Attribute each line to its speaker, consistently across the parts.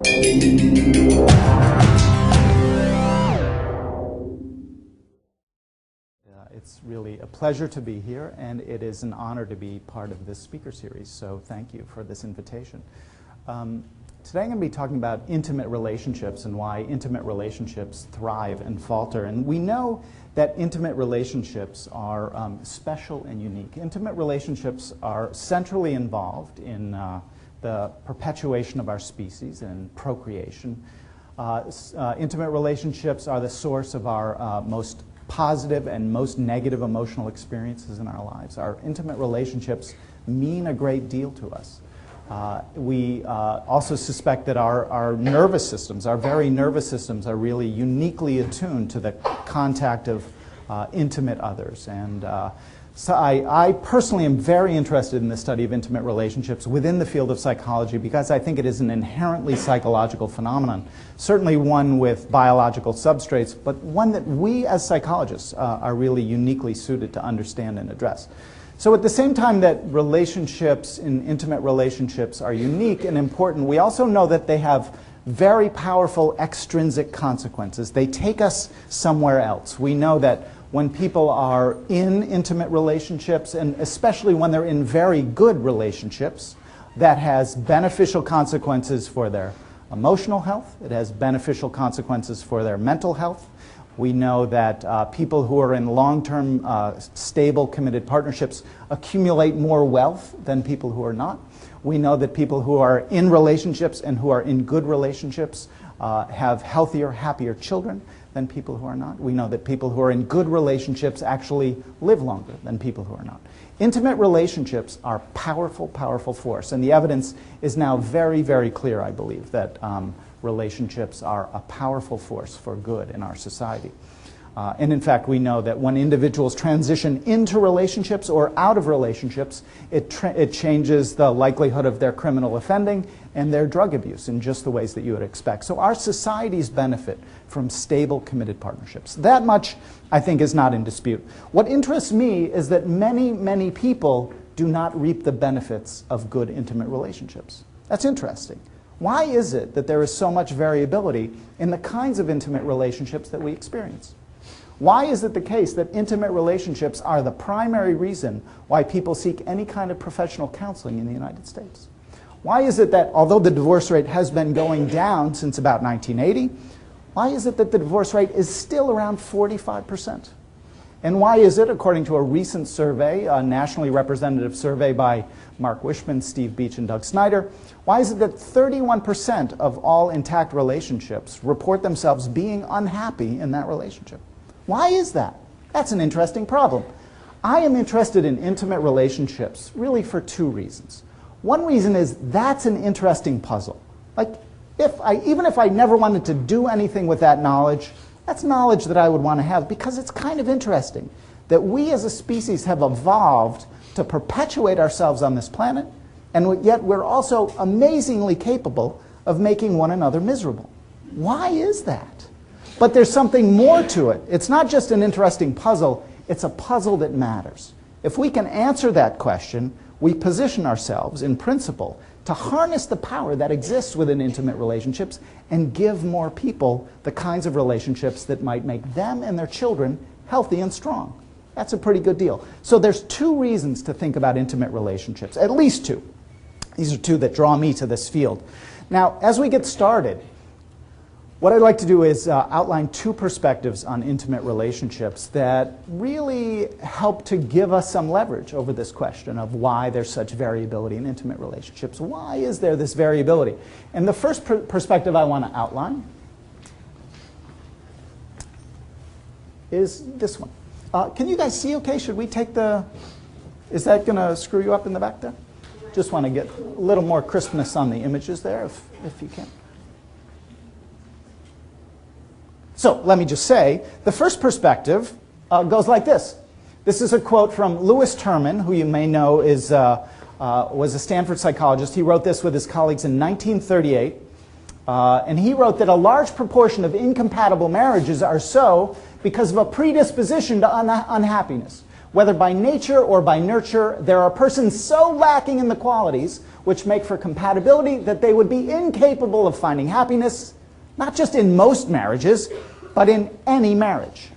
Speaker 1: It's really a pleasure to be here, and it is an honor to be part of this speaker series, so thank you for this invitation. Today I'm going to be talking about intimate relationships and why intimate relationships thrive and falter. And we know that intimate relationships are special and unique. Intimate relationships are centrally involved in the perpetuation of our species and procreation. Intimate relationships are the source of our most positive and most negative emotional experiences in our lives. Our intimate relationships mean a great deal to us. We also suspect that our nervous systems, our very nervous systems, are really uniquely attuned to the contact of intimate others. And so I personally am very interested in the study of intimate relationships within the field of psychology because I think it is an inherently psychological phenomenon, certainly one with biological substrates, but one that we as psychologists are really uniquely suited to understand and address. So at the same time that relationships, intimate relationships, are unique and important, we also know that they have very powerful extrinsic consequences. They take us somewhere else. We know that when people are in intimate relationships, and especially when they're in very good relationships, that has beneficial consequences for their emotional health. It has beneficial consequences for their mental health. We know that people who are in long-term, stable, committed partnerships accumulate more wealth than people who are not. We know that people who are in relationships and who are in good relationships have healthier, happier children than people who are not. We know that people who are in good relationships actually live longer than people who are not. Intimate relationships are powerful, powerful force, and the evidence is now very, very clear, I believe, that relationships are a powerful force for good in our society. And in fact, we know that when individuals transition into relationships or out of relationships, it changes the likelihood of their criminal offending and their drug abuse in just the ways that you would expect. So our societies benefit from stable, committed partnerships. That much, I think, is not in dispute. What interests me is that many, many people do not reap the benefits of good, intimate relationships. That's interesting. Why is it that there is so much variability in the kinds of intimate relationships that we experience? Why is it the case that intimate relationships are the primary reason why people seek any kind of professional counseling in the United States? Why is it that, although the divorce rate has been going down since about 1980, why is it that the divorce rate is still around 45%? And why is it, according to a recent survey, a nationally representative survey by Mark Wishman, Steve Beach, and Doug Snyder, why is it that 31% of all intact relationships report themselves being unhappy in that relationship? Why is that? That's an interesting problem. I am interested in intimate relationships really for two reasons. One reason is that's an interesting puzzle. Like, even if I never wanted to do anything with that knowledge, that's knowledge that I would want to have because it's kind of interesting that we as a species have evolved to perpetuate ourselves on this planet, and yet we're also amazingly capable of making one another miserable. Why is that? But there's something more to it. It's not just an interesting puzzle, it's a puzzle that matters. If we can answer that question, we position ourselves, in principle, to harness the power that exists within intimate relationships and give more people the kinds of relationships that might make them and their children healthy and strong. That's a pretty good deal. So there's two reasons to think about intimate relationships, at least two. These are two that draw me to this field. Now, as we get started, what I'd like to do is outline two perspectives on intimate relationships that really help to give us some leverage over this question of why there's such variability in intimate relationships. Why is there this variability? And the first perspective I want to outline is this one. Can you guys see okay? Should we take the... Is that going to screw you up in the back there? Just want to get a little more crispness on the images there, if you can. So let me just say, the first perspective goes like this. This is a quote from Lewis Terman, who you may know was a Stanford psychologist. He wrote this with his colleagues in 1938. And he wrote that a large proportion of incompatible marriages are so because of a predisposition to unhappiness. Whether by nature or by nurture, there are persons so lacking in the qualities which make for compatibility that they would be incapable of finding happiness, not just in most marriages, but in any marriage.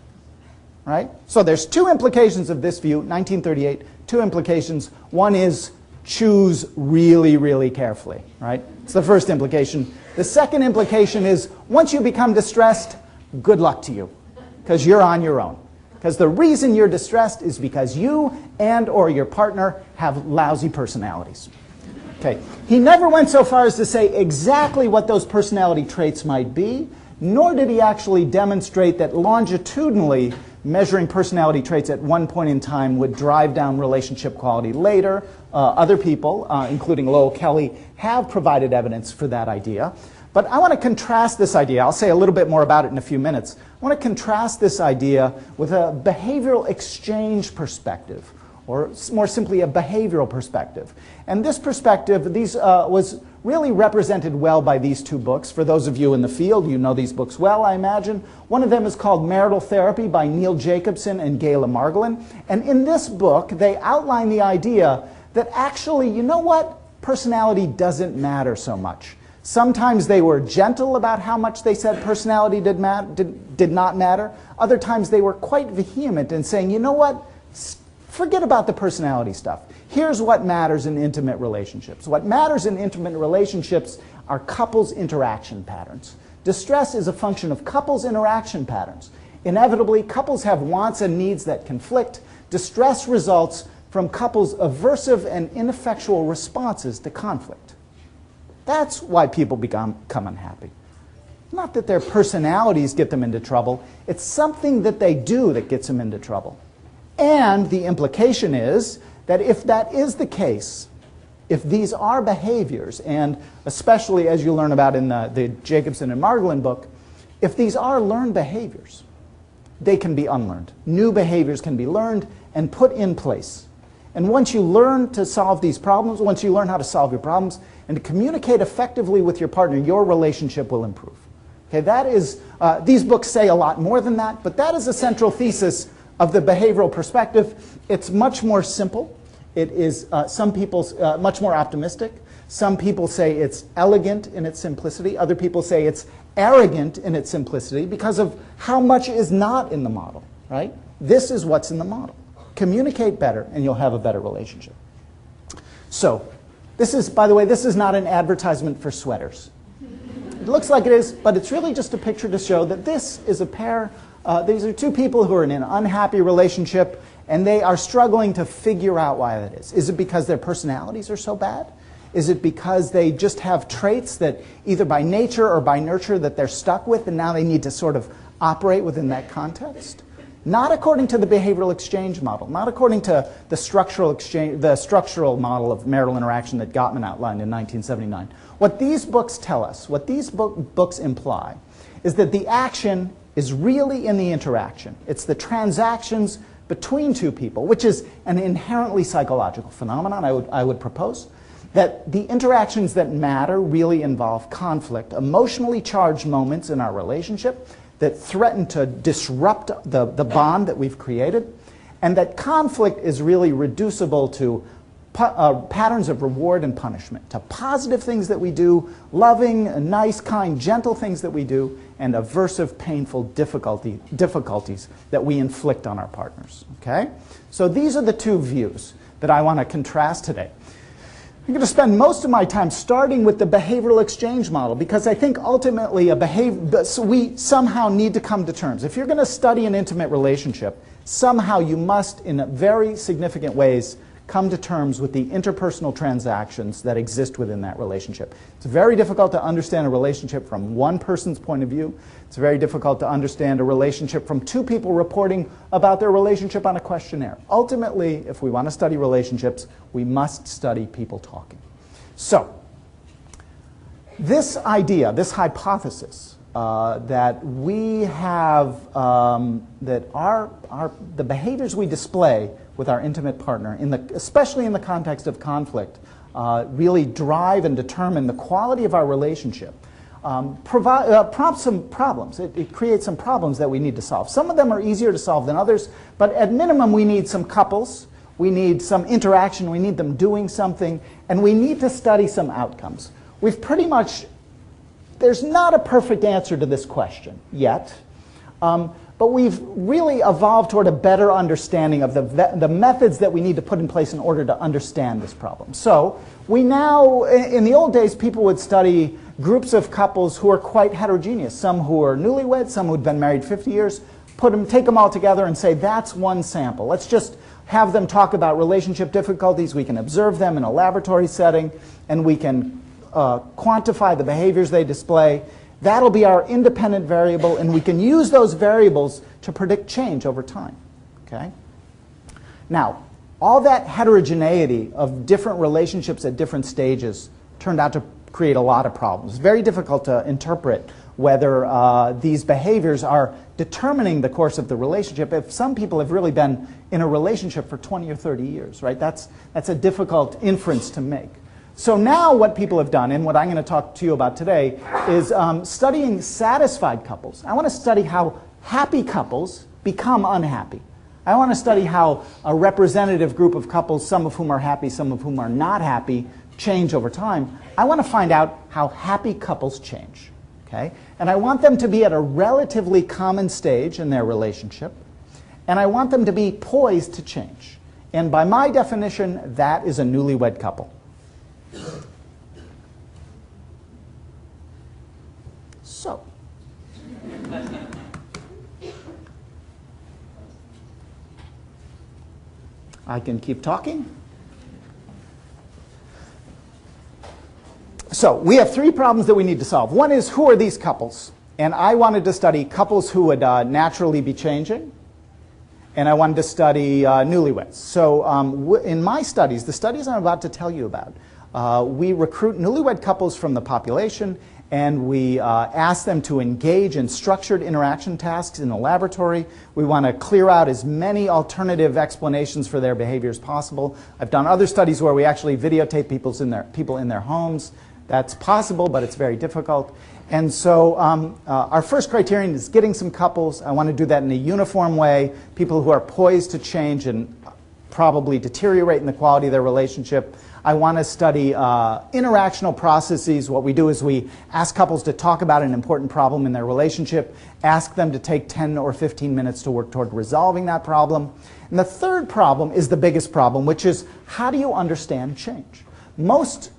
Speaker 1: Right? So there's two implications of this view, 1938, two implications. One is choose really, really carefully. Right? It's the first implication. The second implication is once you become distressed, good luck to you, because you're on your own. Because the reason you're distressed is because you and or your partner have lousy personalities. Okay. He never went so far as to say exactly what those personality traits might be, nor did he actually demonstrate that longitudinally measuring personality traits at one point in time would drive down relationship quality later. Other people, including Lowell Kelly, have provided evidence for that idea. But I want to contrast this idea. I'll say a little bit more about it in a few minutes. I want to contrast this idea with a behavioral exchange perspective, or more simply a behavioral perspective. And this perspective was really represented well by these two books. For those of you in the field, you know these books well, I imagine. One of them is called Marital Therapy by Neil Jacobson and Gayla Margolin. And in this book, they outline the idea that actually, you know what? Personality doesn't matter so much. Sometimes they were gentle about how much they said personality did not matter. Other times they were quite vehement in saying, you know what? Forget about the personality stuff. Here's what matters in intimate relationships. What matters in intimate relationships are couples' interaction patterns. Distress is a function of couples' interaction patterns. Inevitably, couples have wants and needs that conflict. Distress results from couples' aversive and ineffectual responses to conflict. That's why people become unhappy. Not that their personalities get them into trouble. It's something that they do that gets them into trouble. And the implication is that if that is the case, if these are behaviors, and especially as you learn about in the Jacobson and Margolin book, if these are learned behaviors, they can be unlearned. New behaviors can be learned and put in place. And once you learn to solve these problems, once you learn how to solve your problems and to communicate effectively with your partner, your relationship will improve. Okay, that is, these books say a lot more than that, but that is a central thesis of the behavioral perspective. It's much more simple. It is, some people, much more optimistic. Some people say it's elegant in its simplicity. Other people say it's arrogant in its simplicity because of how much is not in the model, right? This is what's in the model. Communicate better and you'll have a better relationship. So, this is, by the way, this is not an advertisement for sweaters. It looks like it is, but it's really just a picture to show that this is a pair. These are two people who are in an unhappy relationship and they are struggling to figure out why that is. Is it because their personalities are so bad? Is it because they just have traits that either by nature or by nurture that they're stuck with and now they need to sort of operate within that context? Not according to the behavioral exchange model, not according to the structural model of marital interaction that Gottman outlined in 1979. What these books tell us, what these books imply, is that the action is really in the interaction. It's the transactions between two people, which is an inherently psychological phenomenon, I would propose. That the interactions that matter really involve conflict, emotionally charged moments in our relationship that threaten to disrupt the bond that we've created, and that conflict is really reducible to patterns of reward and punishment, to positive things that we do, loving, nice, kind, gentle things that we do, and aversive, painful difficulties that we inflict on our partners. Okay? So these are the two views that I want to contrast today. I'm going to spend most of my time starting with the behavioral exchange model because I think ultimately we somehow need to come to terms. If you're going to study an intimate relationship, somehow you must, in very significant ways, come to terms with the interpersonal transactions that exist within that relationship. It's very difficult to understand a relationship from one person's point of view. It's very difficult to understand a relationship from two people reporting about their relationship on a questionnaire. Ultimately, if we want to study relationships, we must study people talking. So, this idea, this hypothesis that we have, that the behaviors we display with our intimate partner, especially in the context of conflict, really drive and determine the quality of our relationship. prompts some problems. It creates some problems that we need to solve. Some of them are easier to solve than others, but at minimum we need some couples, we need some interaction, we need them doing something, and we need to study some outcomes. We've pretty much, there's not a perfect answer to this question yet, but we've really evolved toward a better understanding of the methods that we need to put in place in order to understand this problem. So we now, in the old days, people would study groups of couples who are quite heterogeneous, some who are newlyweds, some who had been married 50 years, take them all together and say, that's one sample. Let's just have them talk about relationship difficulties. We can observe them in a laboratory setting, and we can quantify the behaviors they display. That'll be our independent variable, and we can use those variables to predict change over time. Okay? Now, all that heterogeneity of different relationships at different stages turned out to create a lot of problems. It's very difficult to interpret whether these behaviors are determining the course of the relationship. If some people have really been in a relationship for 20 or 30 years, right? That's a difficult inference to make. So now what people have done, and what I'm going to talk to you about today, is studying satisfied couples. I want to study how happy couples become unhappy. I want to study how a representative group of couples, some of whom are happy, some of whom are not happy, change over time. I want to find out how happy couples change. Okay? And I want them to be at a relatively common stage in their relationship, and I want them to be poised to change. And by my definition, that is a newlywed couple. So, I can keep talking. So, we have three problems that we need to solve. One is, who are these couples? And I wanted to study couples who would naturally be changing, and I wanted to study newlyweds. So, in my studies, the studies I'm about to tell you about, we recruit newlywed couples from the population, and we ask them to engage in structured interaction tasks in the laboratory. We want to clear out as many alternative explanations for their behavior as possible. I've done other studies where we actually videotape people in their homes. That's possible, but it's very difficult. And so our first criterion is getting some couples. I want to do that in a uniform way, people who are poised to change and probably deteriorate in the quality of their relationship. I want to study interactional processes. What we do is we ask couples to talk about an important problem in their relationship, ask them to take 10 or 15 minutes to work toward resolving that problem. And the third problem is the biggest problem, which is, how do you understand change? Most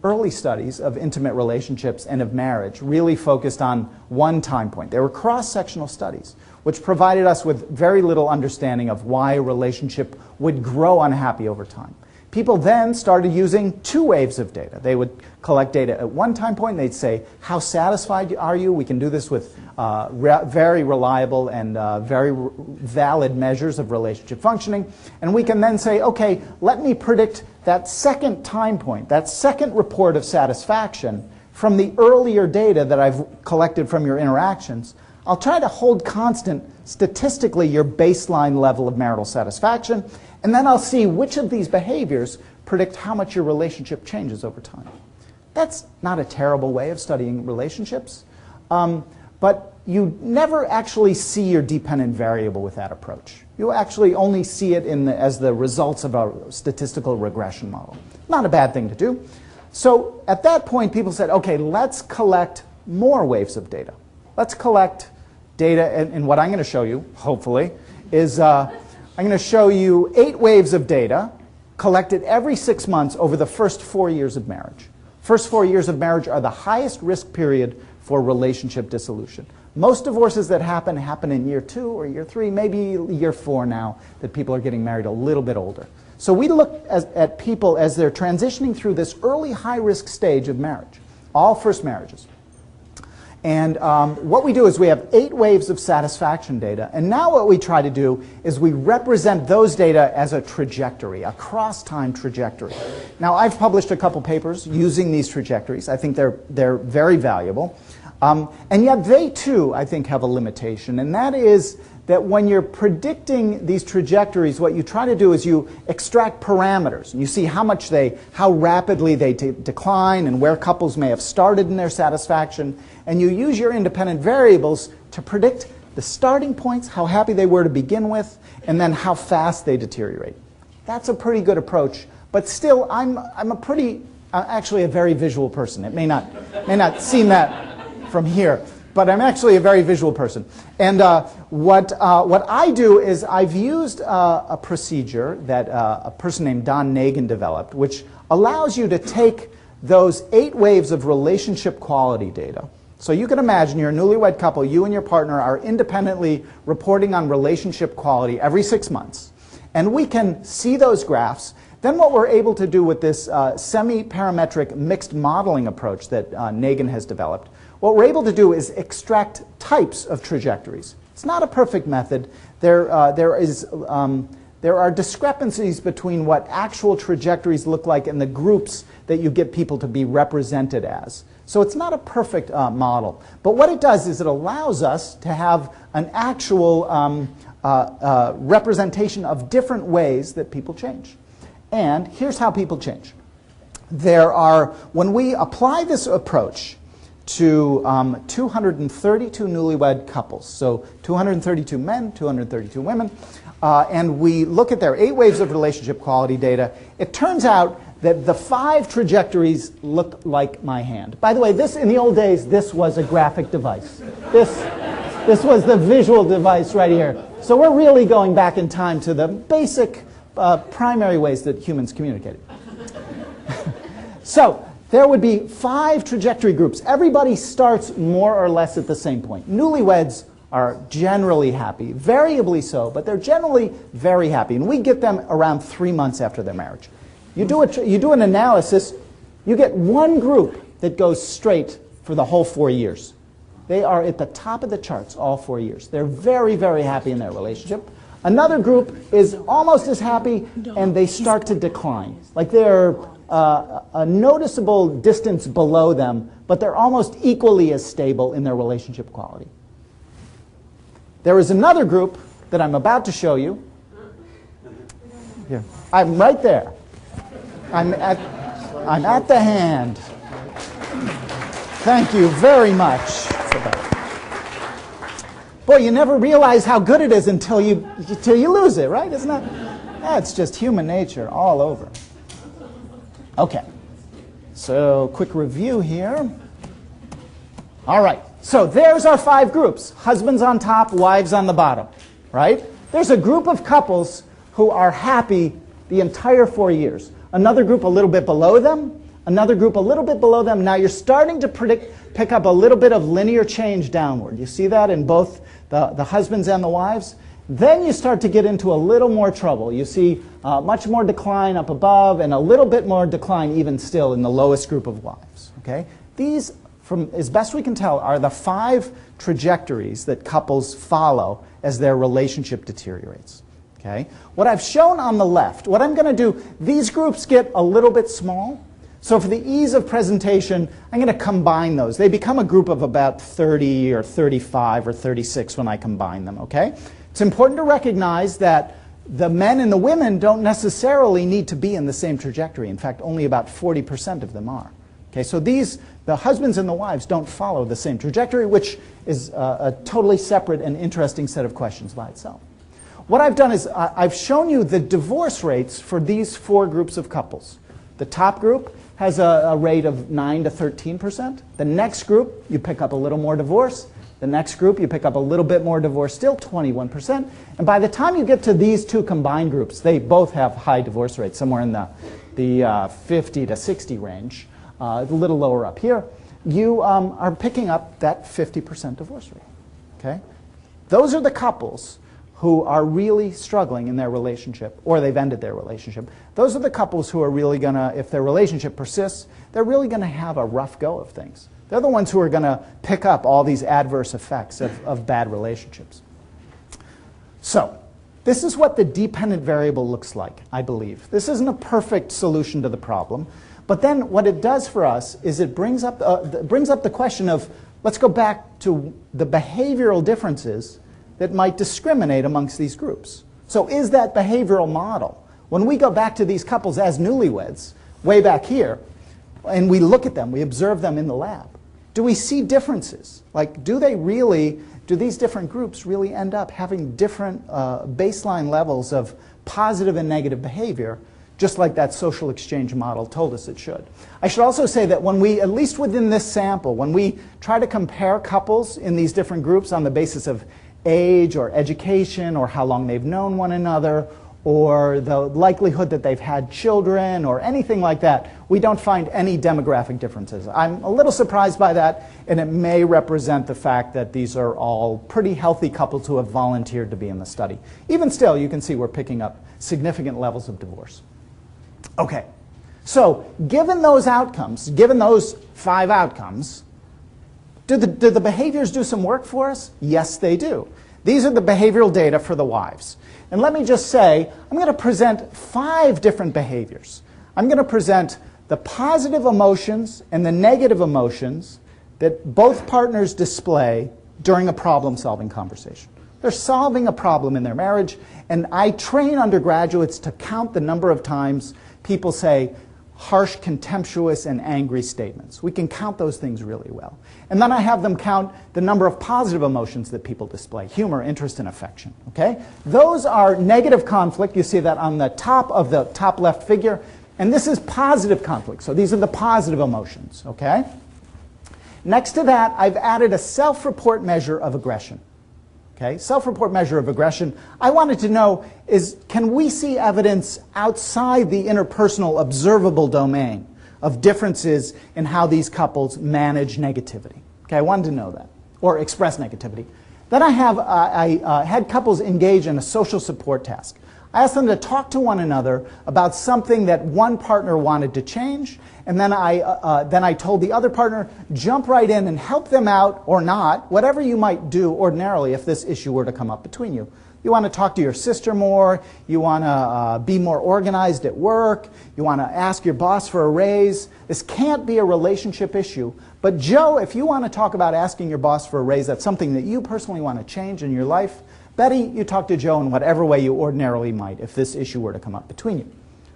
Speaker 1: early studies of intimate relationships and of marriage really focused on one time point. They were cross-sectional studies, which provided us with very little understanding of why a relationship would grow unhappy over time. People then started using two waves of data. They would collect data at one time point, and they'd say, how satisfied are you? We can do this with very reliable and very valid measures of relationship functioning. And we can then say, okay, let me predict that second time point, that second report of satisfaction from the earlier data that I've collected from your interactions. I'll try to hold constant statistically your baseline level of marital satisfaction, and then I'll see which of these behaviors predict how much your relationship changes over time. That's not a terrible way of studying relationships, but you never actually see your dependent variable with that approach. You actually only see it as the results of a statistical regression model. Not a bad thing to do. So at that point, people said, okay, let's collect more waves of data. Let's collect data, and what I'm going to show you, hopefully, is I'm going to show you 8 waves of data collected every 6 months over the first 4 years of marriage. First 4 years of marriage are the highest risk period for relationship dissolution. Most divorces that happen in year 2 or year 3, maybe year 4 now, that people are getting married a little bit older. So we look at people as they're transitioning through this early high-risk stage of marriage, all first marriages. And what we do is we have 8 waves of satisfaction data. And now what we try to do is we represent those data as a trajectory, a cross-time trajectory. Now, I've published a couple papers using these trajectories. I think they're very valuable. And yet they too, I think, have a limitation, and that is that when you're predicting these trajectories, what you try to do is you extract parameters. And you see how rapidly they decline and where couples may have started in their satisfaction. And you use your independent variables to predict the starting points, how happy they were to begin with, and then how fast they deteriorate. That's a pretty good approach. But still, I'm actually a very visual person. It may not seem that from here, but I'm actually a very visual person. And what I do is I've used a procedure that a person named Don Nagin developed, which allows you to take those 8 waves of relationship quality data. So you can imagine you're a newlywed couple, you and your partner are independently reporting on relationship quality every 6 months. And we can see those graphs. Then what we're able to do with this semi-parametric mixed modeling approach that Nagin has developed, what we're able to do is extract types of trajectories. It's not a perfect method. There are discrepancies between what actual trajectories look like and the groups that you get people to be represented as. So it's not a perfect model. But what it does is it allows us to have an actual representation of different ways that people change. And here's how people change. When we apply this approach to 232 newlywed couples, so 232 men, 232 women, and we look at their 8 waves of relationship quality data, it turns out that the 5 trajectories look like my hand. By the way, in the old days, this was a graphic device. This was the visual device right here. So we're really going back in time to the basic primary ways that humans communicated. So there would be 5 trajectory groups. Everybody starts more or less at the same point. Newlyweds are generally happy, variably so, but they're generally very happy. And we get them around 3 months after their marriage. You do an analysis, you get one group that goes straight for the whole 4 years. They are at the top of the charts all 4 years. They're very, very happy in their relationship. Another group is almost as happy, and they start to decline. Like they're a noticeable distance below them, but they're almost equally as stable in their relationship quality. There is another group that I'm about to show you. Here. I'm right there. I'm at the hand. Thank you very much. Boy, you never realize how good it is until you lose it, right? Isn't that? That's just human nature all over. Okay. So, quick review here. All right. So, there's our 5 groups. Husbands on top, wives on the bottom, right? There's a group of couples who are happy the entire 4 years. Another group a little bit below them. Another group a little bit below them. Now you're starting to pick up a little bit of linear change downward. You see that in both the husbands and the wives? Then you start to get into a little more trouble. You see much more decline up above and a little bit more decline even still in the lowest group of wives. Okay? These, from as best we can tell, are the 5 trajectories that couples follow as their relationship deteriorates. Okay? What I've shown on the left, what I'm going to do, these groups get a little bit small. So for the ease of presentation, I'm going to combine those. They become a group of about 30 or 35 or 36 when I combine them, okay? It's important to recognize that the men and the women don't necessarily need to be in the same trajectory. In fact, only about 40% of them are. Okay, so the husbands and the wives don't follow the same trajectory, which is a totally separate and interesting set of questions by itself. What I've done is I've shown you the divorce rates for these 4 groups of couples. The top group has a rate of 9 to 13%. The next group, you pick up a little more divorce. The next group, you pick up a little bit more divorce, still 21%. And by the time you get to these 2 combined groups, they both have high divorce rates, somewhere in the 50 to 60 range, a little lower up here. You are picking up that 50% divorce rate. Okay? Those are the couples who are really struggling in their relationship, or they've ended their relationship. Those are the couples who are really going to, if their relationship persists, they're really going to have a rough go of things. They're the ones who are going to pick up all these adverse effects of bad relationships. So, this is what the dependent variable looks like, I believe. This isn't a perfect solution to the problem, but then what it does for us is it brings up the question of, let's go back to the behavioral differences that might discriminate amongst these groups. So is that behavioral model, when we go back to these couples as newlyweds, way back here, and we look at them, we observe them in the lab, do we see differences? Like, do these different groups really end up having different baseline levels of positive and negative behavior, just like that social exchange model told us it should? I should also say that when we, at least within this sample, when we try to compare couples in these different groups on the basis of age or education or how long they've known one another or the likelihood that they've had children or anything like that, we don't find any demographic differences. I'm a little surprised by that, and it may represent the fact that these are all pretty healthy couples who have volunteered to be in the study. Even still, you can see we're picking up significant levels of divorce. Okay, so given those outcomes, given those 5 outcomes, do the behaviors do some work for us? Yes, they do. These are the behavioral data for the wives. And let me just say, I'm going to present 5 different behaviors. I'm going to present the positive emotions and the negative emotions that both partners display during a problem-solving conversation. They're solving a problem in their marriage, and I train undergraduates to count the number of times people say harsh, contemptuous, and angry statements. We can count those things really well. And then I have them count the number of positive emotions that people display: humor, interest, and affection. Okay? Those are negative conflict. You see that on the top of the top left figure. And this is positive conflict. So these are the positive emotions. Okay? Next to that, I've added a self-report measure of aggression. Okay? Self-report measure of aggression. I wanted to know is, can we see evidence outside the interpersonal observable domain of differences in how these couples manage negativity? Okay, I wanted to know that, or express negativity. Then I had couples engage in a social support task. I asked them to talk to one another about something that one partner wanted to change, and then I told the other partner, jump right in and help them out, or not, whatever you might do ordinarily if this issue were to come up between you. You want to talk to your sister more, you want to be more organized at work, you want to ask your boss for a raise. This can't be a relationship issue, but Joe, if you want to talk about asking your boss for a raise, that's something that you personally want to change in your life, Betty, you talk to Joe in whatever way you ordinarily might if this issue were to come up between you.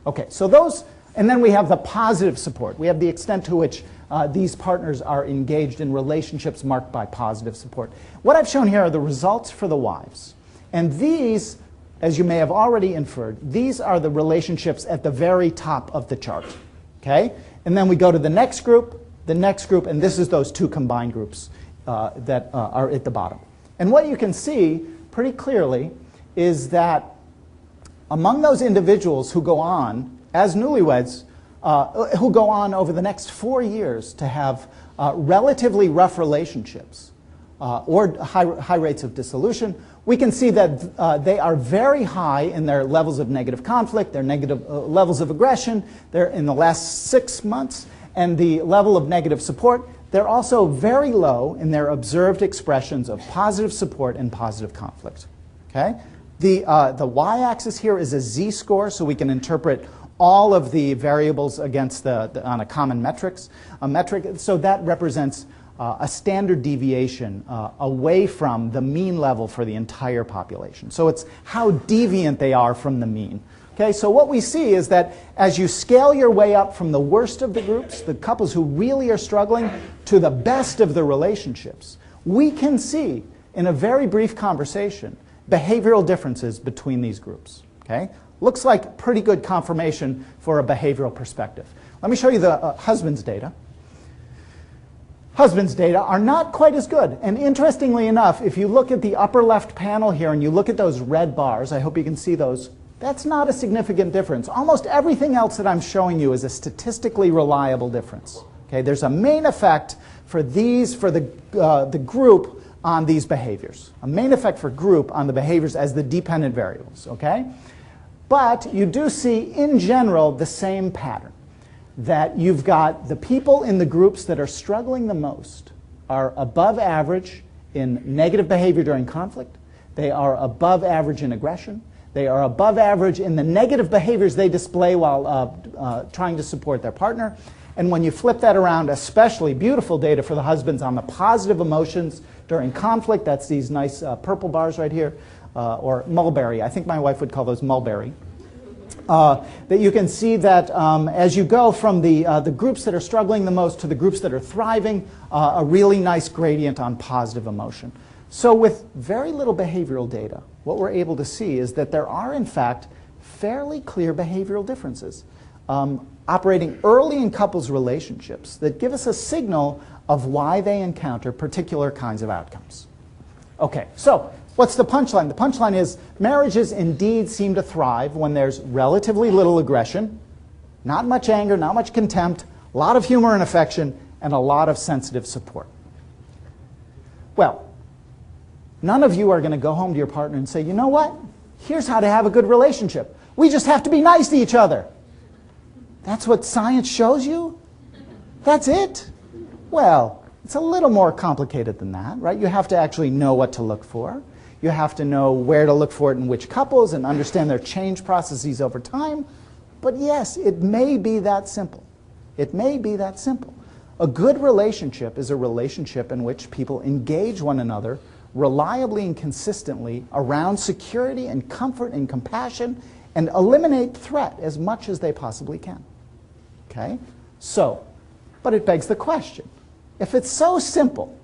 Speaker 1: Okay, so those, and then we have the positive support. We have the extent to which these partners are engaged in relationships marked by positive support. What I've shown here are the results for the wives. And these, as you may have already inferred, these are the relationships at the very top of the chart. Okay? And then we go to the next group, and this is those 2 combined groups that are at the bottom. And what you can see pretty clearly is that among those individuals who go on as newlyweds, who go on over the next 4 years to have relatively rough relationships or high rates of dissolution, we can see that they are very high in their levels of negative conflict, their negative levels of aggression. They're in the last 6 months, and the level of negative support. They're also very low in their observed expressions of positive support and positive conflict. Okay? The y-axis here is a z-score, so we can interpret all of the variables against on a common metric. So that represents a standard deviation away from the mean level for the entire population. So it's how deviant they are from the mean. Okay, so what we see is that as you scale your way up from the worst of the groups, the couples who really are struggling, to the best of the relationships, we can see in a very brief conversation behavioral differences between these groups. Okay? Looks like pretty good confirmation for a behavioral perspective. Let me show you the husband's data. Husband's data are not quite as good. And interestingly enough, if you look at the upper left panel here and you look at those red bars, I hope you can see those, that's not a significant difference. Almost everything else that I'm showing you is a statistically reliable difference. Okay, there's a main effect for the group on these behaviors. A main effect for group on the behaviors as the dependent variables. Okay? But you do see, in general, the same pattern. That you've got the people in the groups that are struggling the most are above average in negative behavior during conflict. They are above average in aggression. They are above average in the negative behaviors they display while trying to support their partner. And when you flip that around, especially beautiful data for the husbands on the positive emotions during conflict, that's these nice purple bars right here, or mulberry. I think my wife would call those mulberry. That you can see that as you go from the groups that are struggling the most to the groups that are thriving, a really nice gradient on positive emotion. So with very little behavioral data, what we're able to see is that there are, in fact, fairly clear behavioral differences operating early in couples' relationships that give us a signal of why they encounter particular kinds of outcomes. Okay, so what's the punchline? The punchline is marriages indeed seem to thrive when there's relatively little aggression, not much anger, not much contempt, a lot of humor and affection, and a lot of sensitive support. Well, none of you are going to go home to your partner and say, you know what? Here's how to have a good relationship. We just have to be nice to each other. That's what science shows you? That's it? Well, it's a little more complicated than that, right? You have to actually know what to look for. You have to know where to look for it in which couples and understand their change processes over time. But yes, it may be that simple. It may be that simple. A good relationship is a relationship in which people engage one another reliably and consistently around security and comfort and compassion and eliminate threat as much as they possibly can. Okay? So, but it begs the question. If it's so simple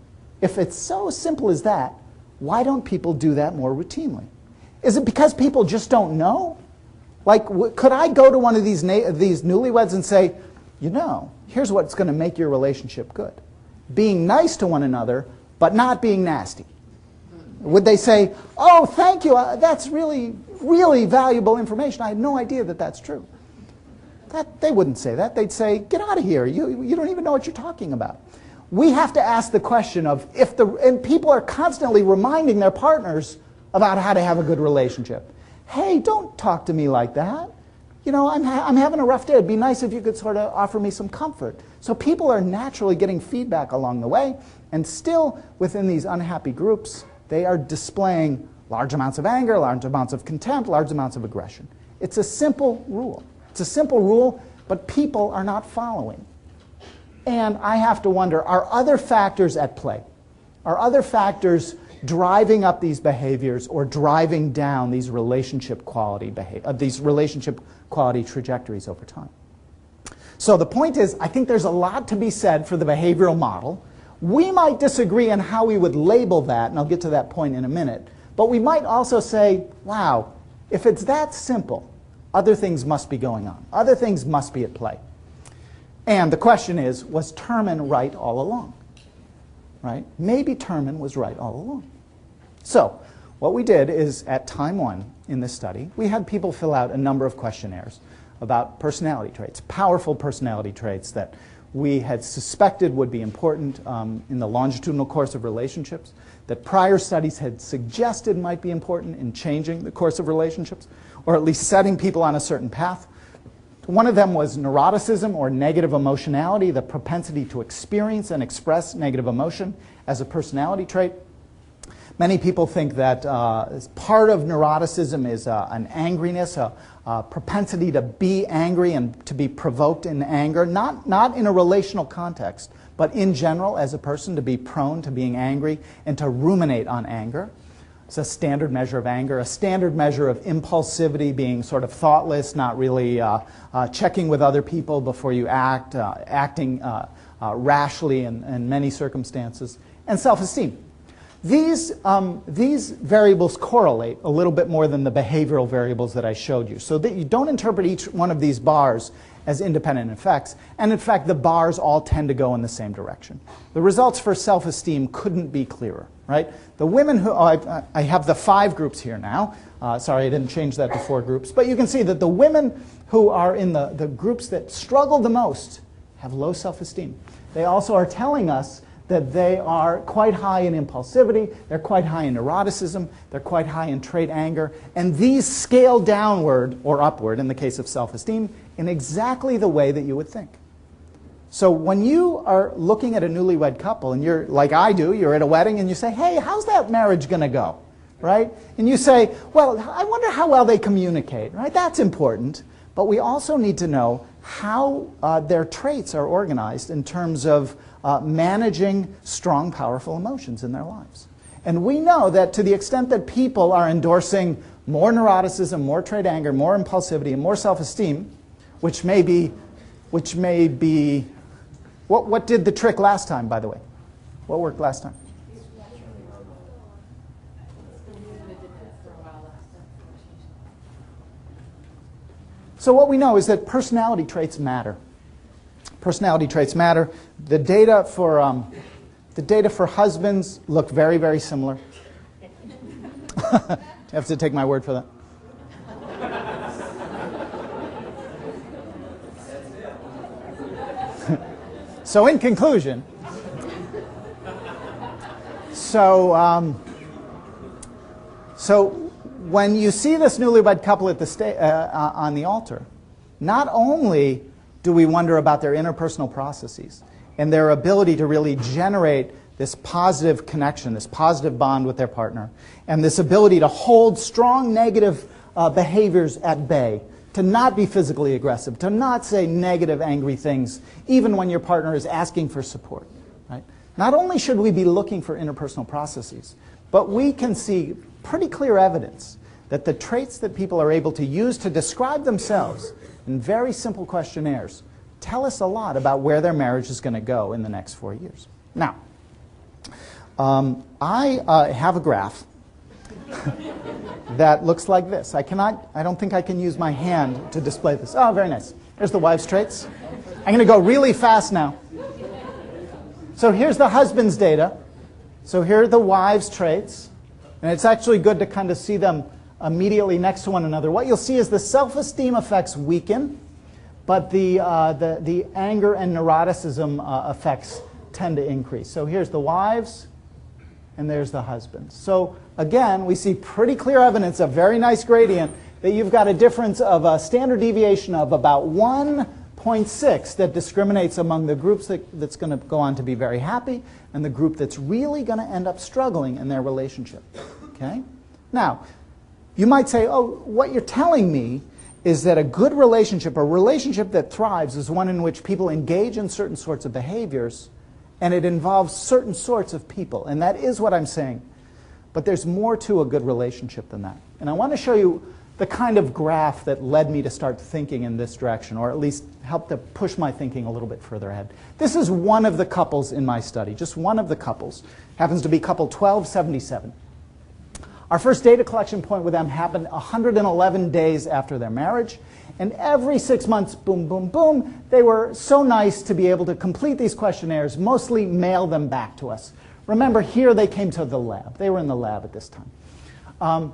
Speaker 1: as that, why don't people do that more routinely? Is it because people just don't know? Like, could I go to one of these newlyweds and say, you know, here's what's going to make your relationship good. Being nice to one another, but not being nasty. Would they say, oh, thank you, that's really, really valuable information. I had no idea that that's true. They wouldn't say that. They'd say, get out of here. You don't even know what you're talking about. We have to ask the question of and people are constantly reminding their partners about how to have a good relationship. Hey, don't talk to me like that. You know, I'm having a rough day. It'd be nice if you could sort of offer me some comfort. So people are naturally getting feedback along the way, and still within these unhappy groups, they are displaying large amounts of anger, large amounts of contempt, large amounts of aggression. It's a simple rule. It's a simple rule, but people are not following. And I have to wonder, are other factors at play? Are other factors driving up these behaviors or driving down these relationship quality trajectories over time? So the point is, I think there's a lot to be said for the behavioral model. We might disagree on how we would label that, and I'll get to that point in a minute. But we might also say, wow, if it's that simple, other things must be going on. Other things must be at play. And the question is, was Terman right all along? Right? Maybe Terman was right all along. So what we did is, at time 1 in this study, we had people fill out a number of questionnaires about personality traits, powerful personality traits that we had suspected would be important in the longitudinal course of relationships, that prior studies had suggested might be important in changing the course of relationships, or at least setting people on a certain path. One of them was neuroticism, or negative emotionality, the propensity to experience and express negative emotion as a personality trait. Many people think that part of neuroticism is an angriness, a propensity to be angry and to be provoked in anger, not in a relational context, but in general as a person, to be prone to being angry and to ruminate on anger. It's a standard measure of anger, a standard measure of impulsivity, being sort of thoughtless, not really checking with other people before you act, acting rashly in many circumstances, and self-esteem. These variables correlate a little bit more than the behavioral variables that I showed you, so that you don't interpret each one of these bars as independent effects. And in fact, the bars all tend to go in the same direction. The results for self-esteem couldn't be clearer, right? The women who, I have the 5 groups here now. Sorry, I didn't change that to 4 groups. But you can see that the women who are in the groups that struggle the most have low self-esteem. They also are telling us that they are quite high in impulsivity, they're quite high in neuroticism, they're quite high in trait anger, and these scale downward or upward, in the case of self-esteem, in exactly the way that you would think. So when you are looking at a newlywed couple, and you're, like I do, you're at a wedding, and you say, hey, how's that marriage going to go? Right? And you say, well, I wonder how well they communicate, right? That's important. But we also need to know, how their traits are organized in terms of managing strong, powerful emotions in their lives. And we know that to the extent that people are endorsing more neuroticism, more trait anger, more impulsivity, and more self-esteem, which may be, what did the trick last time, by the way? What worked last time? So what we know is that personality traits matter. Personality traits matter. The data for husbands look very, very similar. You have to take my word for that. So in conclusion, so when you see this newlywed couple at the on the altar, not only do we wonder about their interpersonal processes and their ability to really generate this positive connection, this positive bond with their partner, and this ability to hold strong negative behaviors at bay, to not be physically aggressive, to not say negative, angry things, even when your partner is asking for support. Right? Not only should we be looking for interpersonal processes, but we can see pretty clear evidence that the traits that people are able to use to describe themselves in very simple questionnaires tell us a lot about where their marriage is going to go in the next 4 years. Now, I have a graph that looks like this. I don't think I can use my hand to display this. Oh, very nice. Here's the wives' traits. I'm going to go really fast now. So here's the husband's data. So here are the wives' traits. And it's actually good to kind of see them immediately next to one another. What you'll see is the self-esteem effects weaken, but the anger and neuroticism effects tend to increase. So here's the wives, and there's the husbands. So again, we see pretty clear evidence, a very nice gradient, that you've got a difference of a standard deviation of about 1.6 that discriminates among the groups that's going to go on to be very happy and the group that's really going to end up struggling in their relationship. Okay? Now, you might say, oh, what you're telling me is that a good relationship, a relationship that thrives, is one in which people engage in certain sorts of behaviors and it involves certain sorts of people. And that is what I'm saying. But there's more to a good relationship than that. And I want to show you the kind of graph that led me to start thinking in this direction, or at least help to push my thinking a little bit further ahead. This is one of the couples in my study, just one of the couples. Happens to be couple 1277. Our first data collection point with them happened 111 days after their marriage. And every 6 months, boom, boom, boom, they were so nice to be able to complete these questionnaires, mostly mail them back to us. Remember, here they came to the lab. They were in the lab at this time.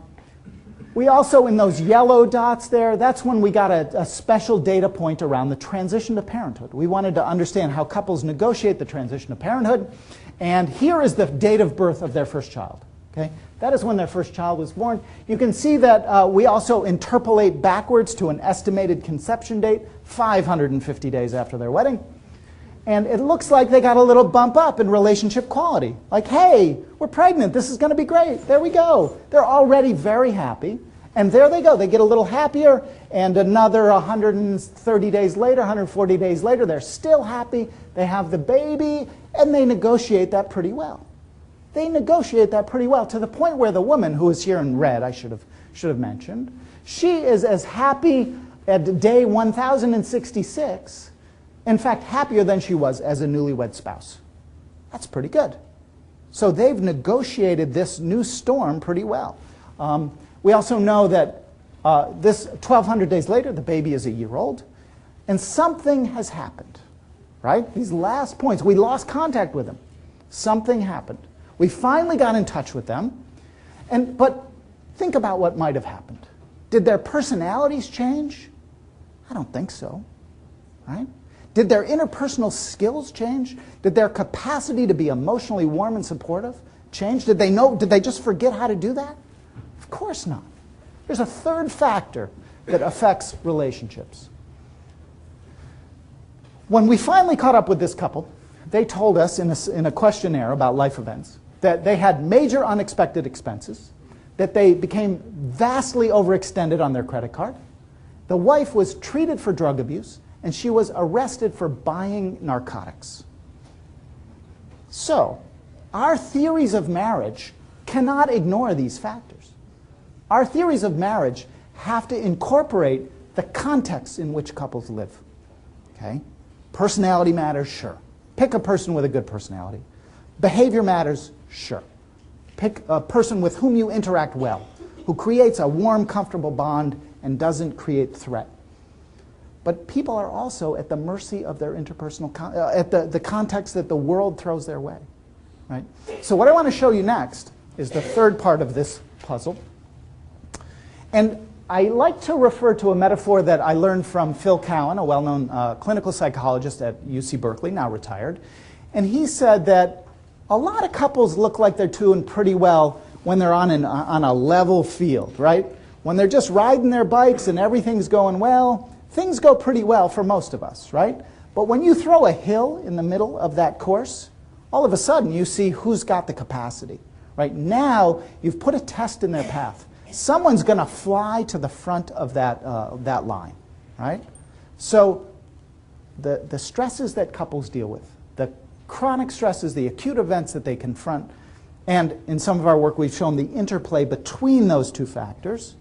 Speaker 1: We also, in those yellow dots there, that's when we got a special data point around the transition to parenthood. We wanted to understand how couples negotiate the transition to parenthood. And here is the date of birth of their first child. Okay? That is when their first child was born. You can see that we also interpolate backwards to an estimated conception date, 550 days after their wedding. And it looks like they got a little bump up in relationship quality. Like, hey, we're pregnant. This is going to be great. There we go. They're already very happy. And there they go. They get a little happier. And another 130 days later, 140 days later, they're still happy. They have the baby. And they negotiate that pretty well. They negotiate that pretty well to the point where the woman, who is here in red, I should have mentioned, she is as happy at day 1066, in fact, happier than she was as a newlywed spouse. That's pretty good. So they've negotiated this new storm pretty well. We also know that this 1,200 days later, the baby is a year old, and something has happened, right? These last points, we lost contact with them. Something happened. We finally got in touch with them, but think about what might have happened. Did their personalities change? I don't think so, right? Did their interpersonal skills change? Did their capacity to be emotionally warm and supportive change? Did they just forget how to do that? Of course not. There's a third factor that affects relationships. When we finally caught up with this couple, they told us in a questionnaire about life events that they had major unexpected expenses, that they became vastly overextended on their credit card, the wife was treated for drug abuse, and she was arrested for buying narcotics. So, our theories of marriage cannot ignore these factors. Our theories of marriage have to incorporate the context in which couples live. Okay? Personality matters, sure. Pick a person with a good personality. Behavior matters, sure. Pick a person with whom you interact well, who creates a warm, comfortable bond and doesn't create threat. But people are also at the mercy of their interpersonal, at the context that the world throws their way. Right? So what I want to show you next is the third part of this puzzle. And I like to refer to a metaphor that I learned from Phil Cowan, a well-known clinical psychologist at UC Berkeley, now retired. And he said that a lot of couples look like they're doing pretty well when they're on a level field, right? When they're just riding their bikes and everything's going well, things go pretty well for most of us, right? But when you throw a hill in the middle of that course, all of a sudden you see who's got the capacity, right? Now you've put a test in their path. Someone's going to fly to the front of that line, right? So the stresses that couples deal with, the chronic stresses, the acute events that they confront, and in some of our work we've shown the interplay between those two factors,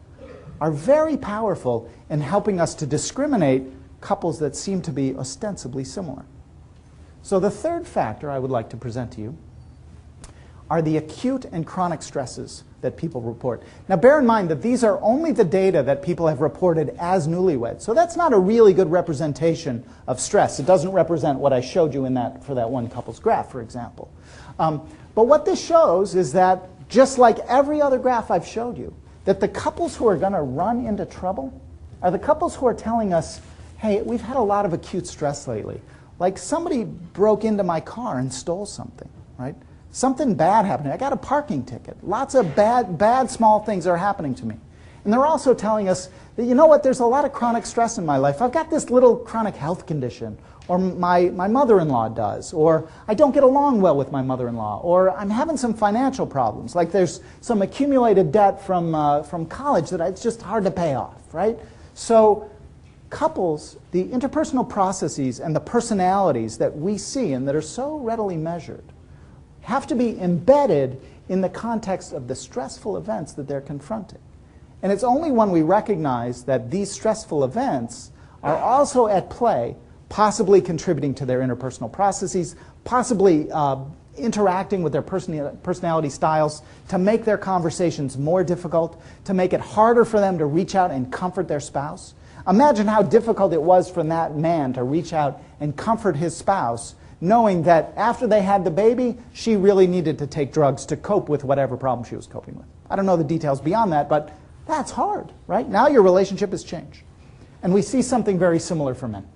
Speaker 1: are very powerful in helping us to discriminate couples that seem to be ostensibly similar. So the third factor I would like to present to you are the acute and chronic stresses that people report. Now bear in mind that these are only the data that people have reported as newlyweds. So that's not a really good representation of stress. It doesn't represent what I showed you for that one couple's graph, for example. But what this shows is that, just like every other graph I've showed you, that the couples who are going to run into trouble are the couples who are telling us, hey, we've had a lot of acute stress lately. Like somebody broke into my car and stole something, right? Something bad happened. I got a parking ticket. Lots of bad small things are happening to me. And they're also telling us that, you know what, there's a lot of chronic stress in my life. I've got this little chronic health condition, or my mother-in-law does, or I don't get along well with my mother-in-law, or I'm having some financial problems, like there's some accumulated debt from college that it's just hard to pay off, right? So couples, the interpersonal processes and the personalities that we see and that are so readily measured have to be embedded in the context of the stressful events that they're confronting. And it's only when we recognize that these stressful events are also at play, possibly contributing to their interpersonal processes, possibly interacting with their personality styles to make their conversations more difficult, to make it harder for them to reach out and comfort their spouse. Imagine how difficult it was for that man to reach out and comfort his spouse, knowing that after they had the baby, she really needed to take drugs to cope with whatever problem she was coping with. I don't know the details beyond that, but that's hard, right? Now your relationship has changed. And we see something very similar for men.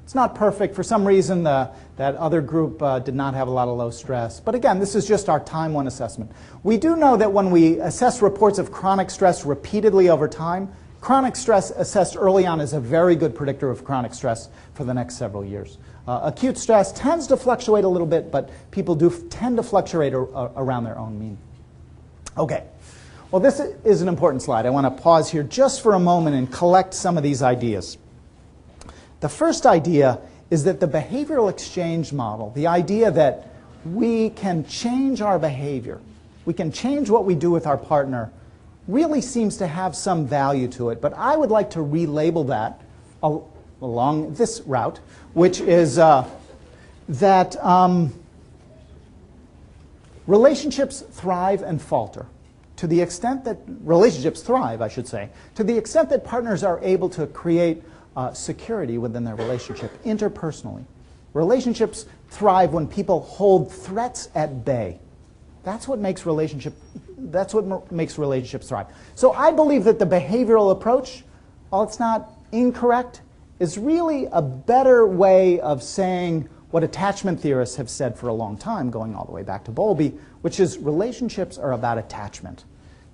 Speaker 1: It's not perfect. For some reason, that other group did not have a lot of low stress. But again, this is just our time one assessment. We do know that when we assess reports of chronic stress repeatedly over time, chronic stress assessed early on is a very good predictor of chronic stress for the next several years. Acute stress tends to fluctuate a little bit, but people do tend to fluctuate around their own mean. Okay. Well, this is an important slide. I want to pause here just for a moment and collect some of these ideas. The first idea is that the behavioral exchange model, the idea that we can change our behavior, we can change what we do with our partner, really seems to have some value to it. But I would like to relabel that along this route, which is that relationships thrive and falter. To the extent that relationships thrive, I should say, to the extent that partners are able to create security within their relationship interpersonally. Relationships thrive when people hold threats at bay. That's what makes relationships thrive. So I believe that the behavioral approach, while it's not incorrect, is really a better way of saying what attachment theorists have said for a long time, going all the way back to Bowlby, which is relationships are about attachment.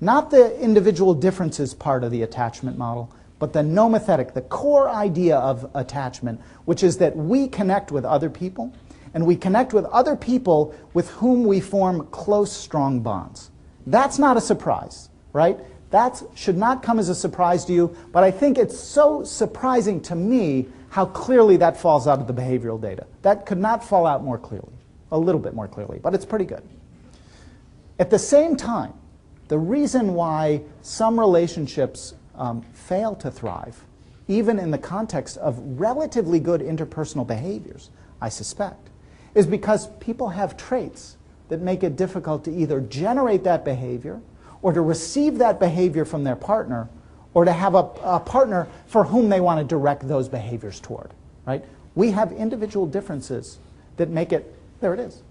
Speaker 1: Not the individual differences part of the attachment model, but the nomothetic, the core idea of attachment, which is that we connect with other people, and we connect with other people with whom we form close, strong bonds. That's not a surprise, right? That should not come as a surprise to you, but I think it's so surprising to me how clearly that falls out of the behavioral data. That could not fall out more clearly, a little bit more clearly, but it's pretty good. At the same time, the reason why some relationships fail to thrive, even in the context of relatively good interpersonal behaviors, I suspect, is because people have traits that make it difficult to either generate that behavior or to receive that behavior from their partner or to have a partner for whom they want to direct those behaviors toward. Right? We have individual differences that make it, there it is.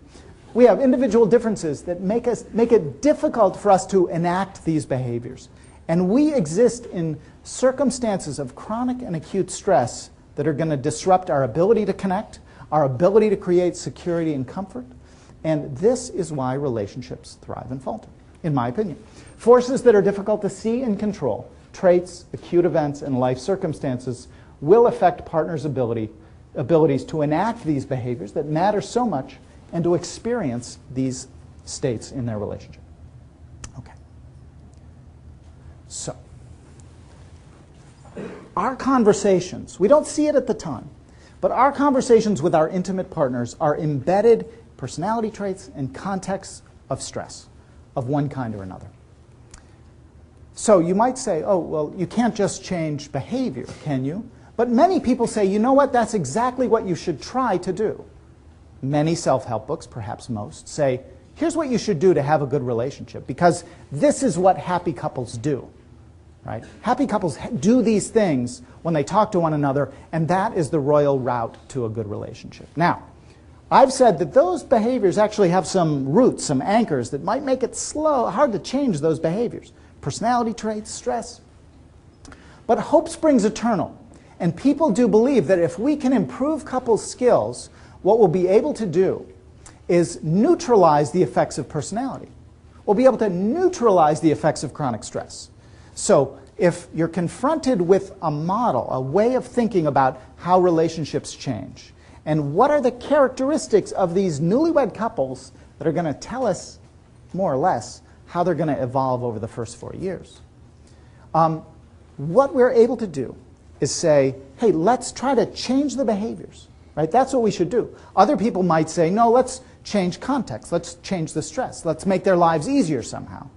Speaker 1: We have individual differences that make it difficult for us to enact these behaviors. And we exist in circumstances of chronic and acute stress that are going to disrupt our ability to connect, our ability to create security and comfort. And this is why relationships thrive and falter, in my opinion. Forces that are difficult to see and control, traits, acute events, and life circumstances will affect partners' abilities to enact these behaviors that matter so much and to experience these states in their relationship. Okay. So, our conversations, we don't see it at the time, but our conversations with our intimate partners are embedded personality traits and contexts of stress of one kind or another. So you might say, oh, well, you can't just change behavior, can you? But many people say, you know what, that's exactly what you should try to do. Many self-help books, perhaps most, say, here's what you should do to have a good relationship, because this is what happy couples do. Right? Happy couples do these things when they talk to one another, and that is the royal route to a good relationship. Now, I've said that those behaviors actually have some roots, some anchors that might make it hard to change those behaviors. Personality traits, stress. But hope springs eternal, and people do believe that if we can improve couples' skills, what we'll be able to do is neutralize the effects of personality. We'll be able to neutralize the effects of chronic stress. So if you're confronted with a model, a way of thinking about how relationships change, and what are the characteristics of these newlywed couples that are going to tell us, more or less, how they're going to evolve over the first 4 years, what we're able to do is say, hey, let's try to change the behaviors. Right? That's what we should do. Other people might say, no, let's change context. Let's change the stress. Let's make their lives easier somehow.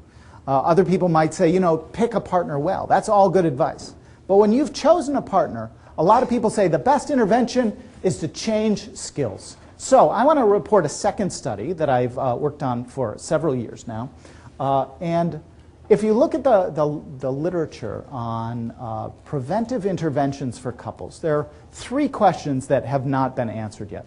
Speaker 1: Other people might say, you know, pick a partner well. That's all good advice. But when you've chosen a partner, a lot of people say the best intervention is to change skills. So I want to report a second study that I've worked on for several years now. And if you look at the literature on preventive interventions for couples, there are 3 questions that have not been answered yet.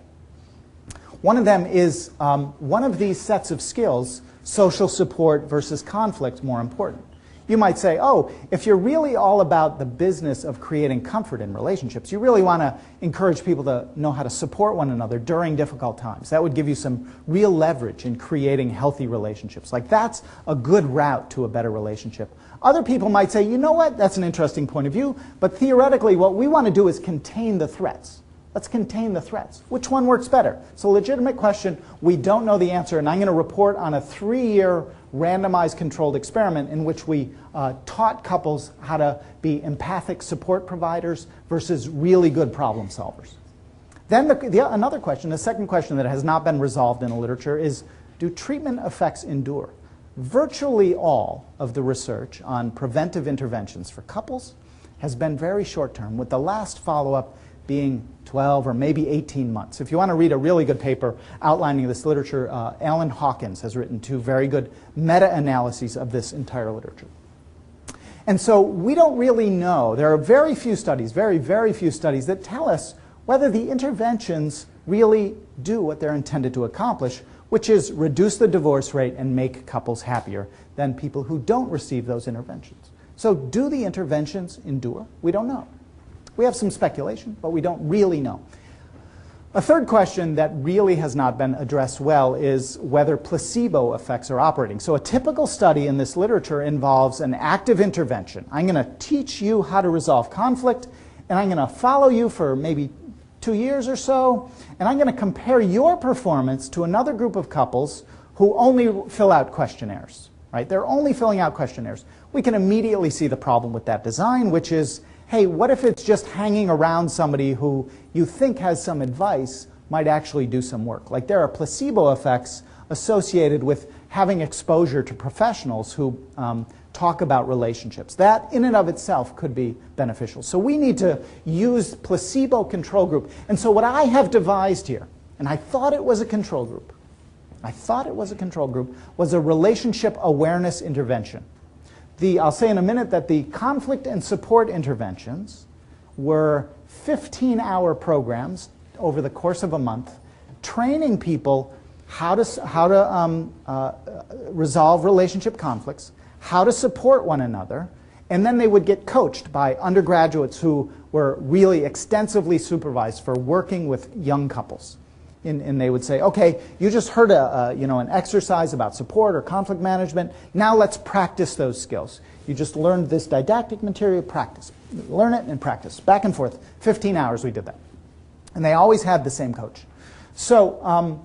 Speaker 1: One of them is, one of these sets of skills, social support versus conflict, more important? You might say, oh, if you're really all about the business of creating comfort in relationships, you really want to encourage people to know how to support one another during difficult times. That would give you some real leverage in creating healthy relationships. Like, that's a good route to a better relationship. Other people might say, you know what, that's an interesting point of view, but theoretically what we want to do is contain the threats. Let's contain the threats. Which one works better? It's a legitimate question. We don't know the answer, and I'm going to report on a 3-year randomized controlled experiment in which we taught couples how to be empathic support providers versus really good problem solvers. Then another question, the second question that has not been resolved in the literature is, do treatment effects endure? Virtually all of the research on preventive interventions for couples has been very short-term, with the last follow-up being 12 or maybe 18 months. If you want to read a really good paper outlining this literature, Alan Hawkins has written 2 very good meta-analyses of this entire literature. And so we don't really know. There are very few studies, very, very few studies that tell us whether the interventions really do what they're intended to accomplish, which is reduce the divorce rate and make couples happier than people who don't receive those interventions. So do the interventions endure? We don't know. We have some speculation, but we don't really know. A third question that really has not been addressed well is whether placebo effects are operating. So a typical study in this literature involves an active intervention. I'm going to teach you how to resolve conflict, and I'm going to follow you for maybe 2 years or so, and I'm going to compare your performance to another group of couples who only fill out questionnaires. right? They're only filling out questionnaires. We can immediately see the problem with that design, which is, hey, what if it's just hanging around somebody who you think has some advice might actually do some work? Like there are placebo effects associated with having exposure to professionals who talk about relationships. That in and of itself could be beneficial. So we need to use placebo control group. And so what I have devised here, and I thought it was a control group, was a relationship awareness intervention. I'll say in a minute that the conflict and support interventions were 15-hour programs over the course of a month, training people how to resolve relationship conflicts, how to support one another, and then they would get coached by undergraduates who were really extensively supervised for working with young couples. And they would say, okay, you just heard an exercise about support or conflict management. Now let's practice those skills. You just learned this didactic material, practice. Learn it and practice. Back and forth. 15 hours we did that. And they always had the same coach. So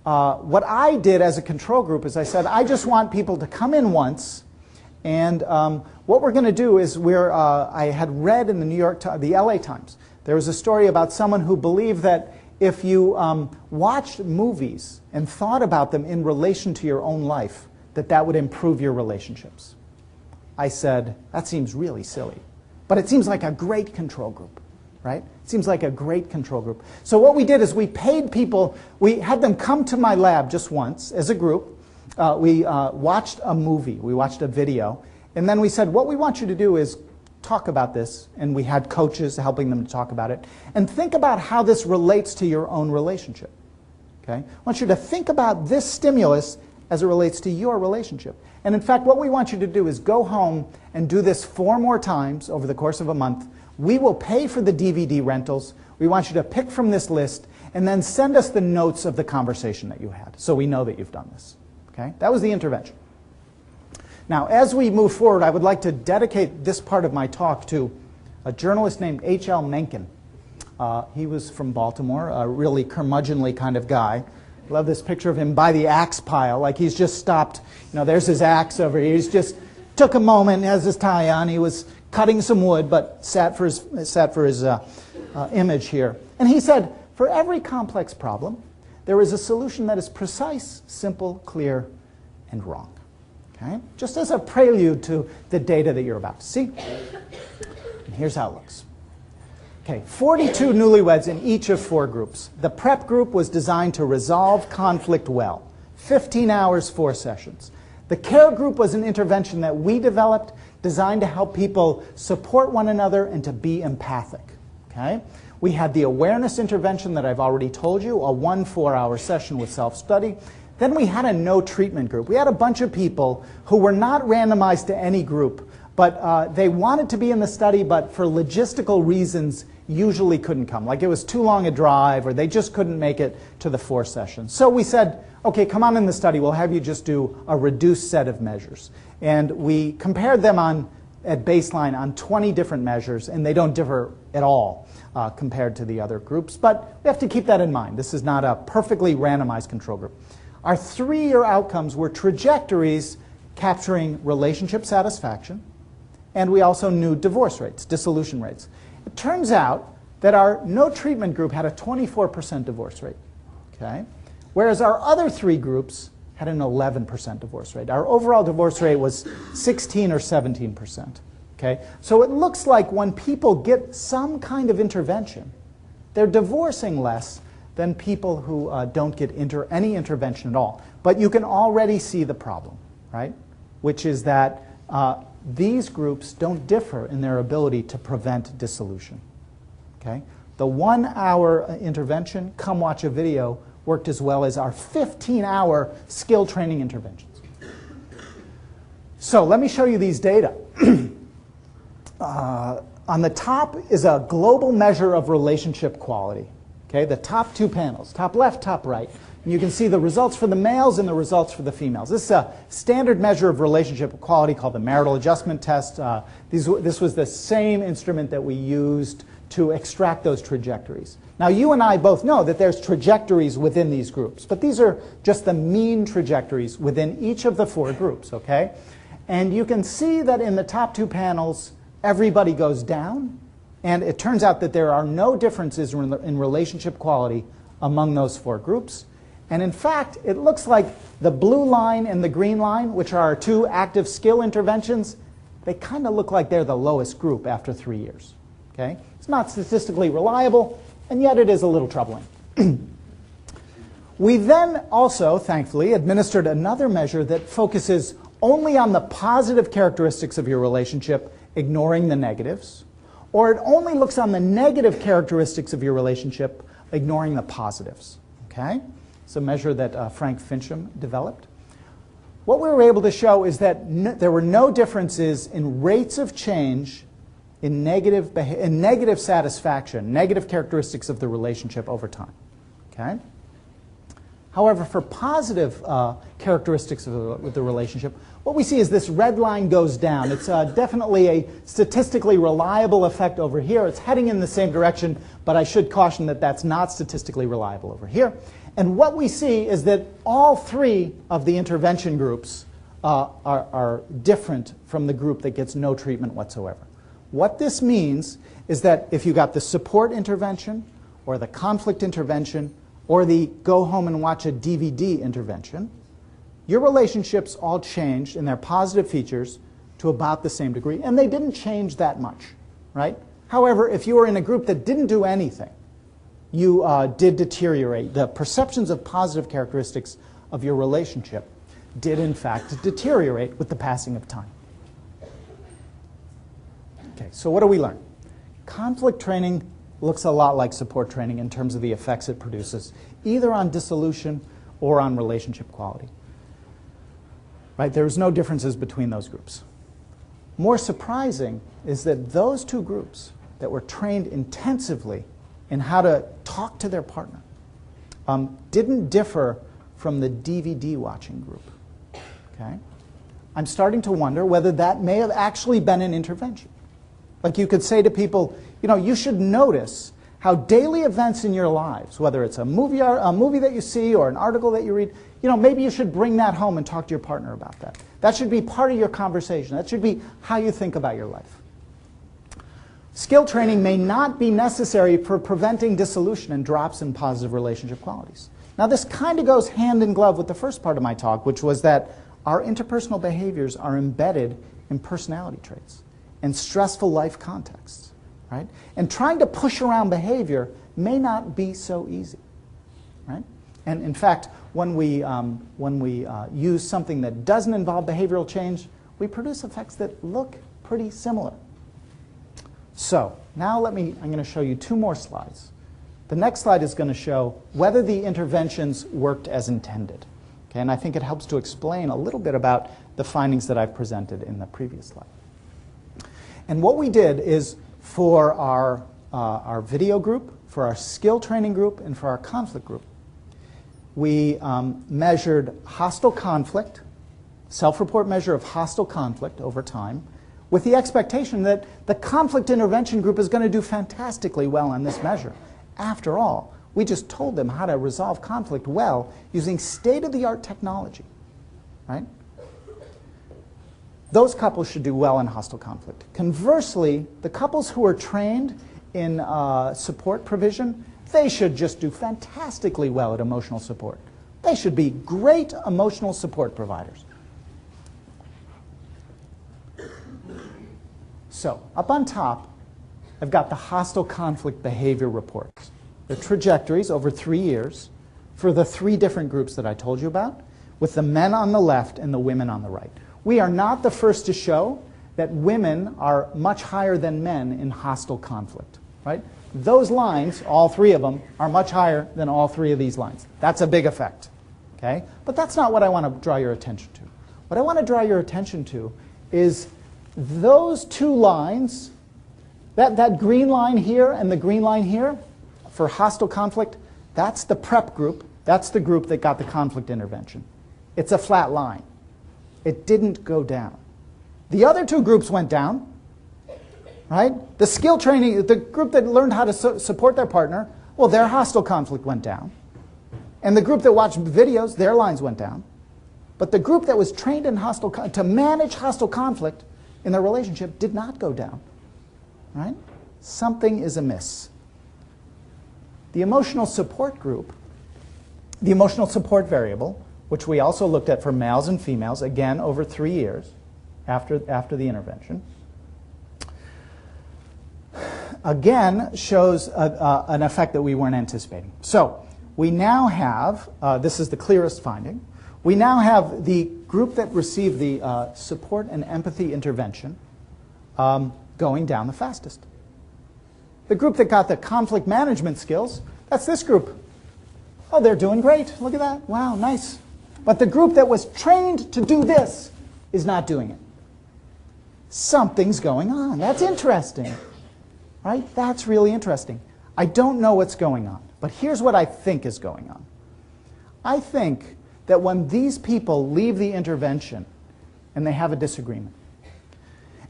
Speaker 1: what I did as a control group is I said, I just want people to come in once. And what we're going to do is I had read in the LA Times, there was a story about someone who believed that if you watched movies and thought about them in relation to your own life, that would improve your relationships. I said, that seems really silly. But it seems like a great control group, right? It seems like a great control group. So what we did is we paid people, we had them come to my lab just once as a group. We watched a movie, we watched a video, and then we said, what we want you to do is talk about this, and we had coaches helping them to talk about it, and think about how this relates to your own relationship. Okay? I want you to think about this stimulus as it relates to your relationship. And in fact, what we want you to do is go home and do this 4 more times over the course of a month. We will pay for the DVD rentals. We want you to pick from this list, and then send us the notes of the conversation that you had, so we know that you've done this. Okay? That was the intervention. Now, as we move forward, I would like to dedicate this part of my talk to a journalist named H.L. Mencken. He was from Baltimore, a really curmudgeonly kind of guy. I love this picture of him by the axe pile, like he's just stopped. There's his axe over here. He's just took a moment, has his tie on. He was cutting some wood, but sat for his image here. And he said, for every complex problem, there is a solution that is precise, simple, clear, and wrong. Okay? Just as a prelude to the data that you're about to see. And here's how it looks. Okay, 42 newlyweds in each of 4 groups. The prep group was designed to resolve conflict well. 15 hours, 4 sessions. The care group was an intervention that we developed designed to help people support one another and to be empathic. Okay? We had the awareness intervention that I've already told you, a 1 4-hour session with self-study. Then we had a no treatment group. We had a bunch of people who were not randomized to any group, but they wanted to be in the study, but for logistical reasons usually couldn't come. Like it was too long a drive, or they just couldn't make it to the 4 sessions. So we said, okay, come on in the study. We'll have you just do a reduced set of measures. And we compared them at baseline on 20 different measures, and they don't differ at all compared to the other groups. But we have to keep that in mind. This is not a perfectly randomized control group. Our 3-year outcomes were trajectories capturing relationship satisfaction, and we also knew divorce rates, dissolution rates. It turns out that our no treatment group had a 24% divorce rate, okay? Whereas our other 3 groups had an 11% divorce rate. Our overall divorce rate was 16 or 17%. Okay? So it looks like when people get some kind of intervention, they're divorcing less than people who don't get any intervention at all. But you can already see the problem, right? Which is that these groups don't differ in their ability to prevent dissolution. Okay? The 1-hour intervention, come watch a video, worked as well as our 15-hour skill training interventions. So let me show you these data. On the top is a global measure of relationship quality. Okay, the top 2 panels, top left, top right. And you can see the results for the males and the results for the females. This is a standard measure of relationship quality called the marital adjustment test. This was the same instrument that we used to extract those trajectories. Now, you and I both know that there's trajectories within these groups, but these are just the mean trajectories within each of the 4 groups, okay? And you can see that in the top 2 panels, everybody goes down, and it turns out that there are no differences in relationship quality among those 4 groups. And in fact, it looks like the blue line and the green line, which are our 2 active skill interventions, they kind of look like they're the lowest group after 3 years. Okay? It's not statistically reliable, and yet it is a little troubling. We then also, thankfully, administered another measure that focuses only on the positive characteristics of your relationship, ignoring the negatives, or it only looks on the negative characteristics of your relationship, ignoring the positives. Okay? It's a measure that Frank Fincham developed. What we were able to show is that there were no differences in rates of change in negative satisfaction, negative characteristics of the relationship over time. Okay? However, for positive characteristics of the relationship, what we see is this red line goes down. It's definitely a statistically reliable effect over here. It's heading in the same direction, but I should caution that that's not statistically reliable over here. And what we see is that all 3 of the intervention groups are different from the group that gets no treatment whatsoever. What this means is that if you got the support intervention or the conflict intervention or the go home and watch a DVD intervention, your relationships all changed in their positive features to about the same degree, and they didn't change that much, right? However, if you were in a group that didn't do anything, you did deteriorate. The perceptions of positive characteristics of your relationship did, in fact, deteriorate with the passing of time. Okay, so what do we learn? Conflict training looks a lot like support training in terms of the effects it produces, either on dissolution or on relationship quality. Right? There's no differences between those groups. More surprising is that those 2 groups that were trained intensively in how to talk to their partner didn't differ from the DVD watching group. Okay? I'm starting to wonder whether that may have actually been an intervention. Like you could say to people, you know, you should notice how daily events in your lives, whether it's a movie that you see or an article that you read, you know, maybe you should bring that home and talk to your partner about that. That should be part of your conversation. That should be how you think about your life. Skill training may not be necessary for preventing dissolution and drops in positive relationship qualities. Now, this kind of goes hand in glove with the first part of my talk, which was that our interpersonal behaviors are embedded in personality traits and stressful life contexts, right? And trying to push around behavior may not be so easy, right? And in fact, when we use something that doesn't involve behavioral change, we produce effects that look pretty similar. So now I'm going to show you 2 more slides. The next slide is going to show whether the interventions worked as intended. Okay, and I think it helps to explain a little bit about the findings that I've presented in the previous slide. And what we did is for our video group, for our skill training group, and for our conflict group, we measured hostile conflict, self-report measure of hostile conflict over time, with the expectation that the conflict intervention group is going to do fantastically well on this measure. After all, we just told them how to resolve conflict well using state-of-the-art technology, right? Those couples should do well in hostile conflict. Conversely, the couples who are trained in support provision, they should just do fantastically well at emotional support. They should be great emotional support providers. So, up on top, I've got the hostile conflict behavior reports. The trajectories over 3 years for the 3 different groups that I told you about, with the men on the left and the women on the right. We are not the first to show that women are much higher than men in hostile conflict, right? Those lines, all 3 of them, are much higher than all 3 of these lines. That's a big effect, okay? But that's not what I want to draw your attention to. What I want to draw your attention to is those 2 lines, that green line here and the green line here for hostile conflict, that's the prep group. That's the group that got the conflict intervention. It's a flat line. It didn't go down. The other 2 groups went down, right? The skill training, the group that learned how to support their partner, well, their hostile conflict went down. And the group that watched videos, their lines went down. But the group that was trained in to manage hostile conflict in their relationship did not go down, right? Something is amiss. The emotional support group, the emotional support variable, which we also looked at for males and females, again over 3 years after the intervention, again shows an effect that we weren't anticipating. So we now have, this is the clearest finding, we now have the group that received the support and empathy intervention going down the fastest. The group that got the conflict management skills, that's this group. Oh, they're doing great. Look at that. Wow, nice. But the group that was trained to do this is not doing it. Something's going on. That's interesting. Right? That's really interesting. I don't know what's going on, but here's what I think is going on. I think that when these people leave the intervention and they have a disagreement,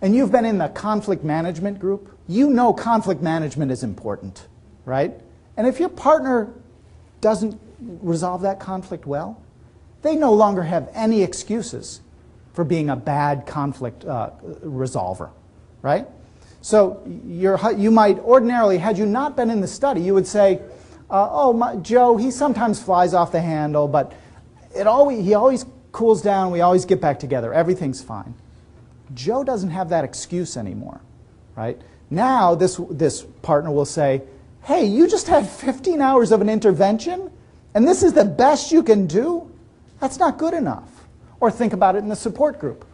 Speaker 1: and you've been in the conflict management group, you know conflict management is important, right? And if your partner doesn't resolve that conflict well, they no longer have any excuses for being a bad conflict resolver, right? So you might ordinarily, had you not been in the study, you would say, Joe, he sometimes flies off the handle, but he always cools down, we always get back together, everything's fine. Joe doesn't have that excuse anymore, right? Now this partner will say, hey, you just had 15 hours of an intervention, and this is the best you can do? That's not good enough. Or think about it in the support group.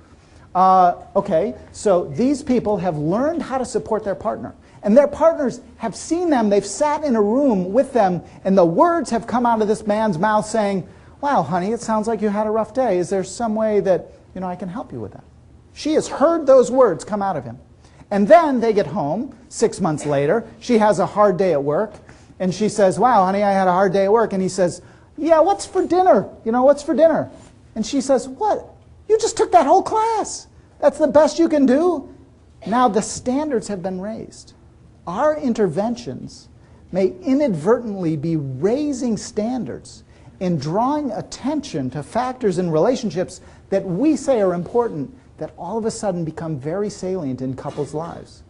Speaker 1: Okay, so these people have learned how to support their partner. And their partners have seen them, they've sat in a room with them, and the words have come out of this man's mouth saying, wow, honey, it sounds like you had a rough day. Is there some way that I can help you with that? She has heard those words come out of him. And then they get home 6 months later. She has a hard day at work. And she says, wow, honey, I had a hard day at work. And he says, yeah, what's for dinner? What's for dinner? And she says, what? You just took that whole class. That's the best you can do? Now the standards have been raised. Our interventions may inadvertently be raising standards and drawing attention to factors in relationships that we say are important that all of a sudden become very salient in couples' lives.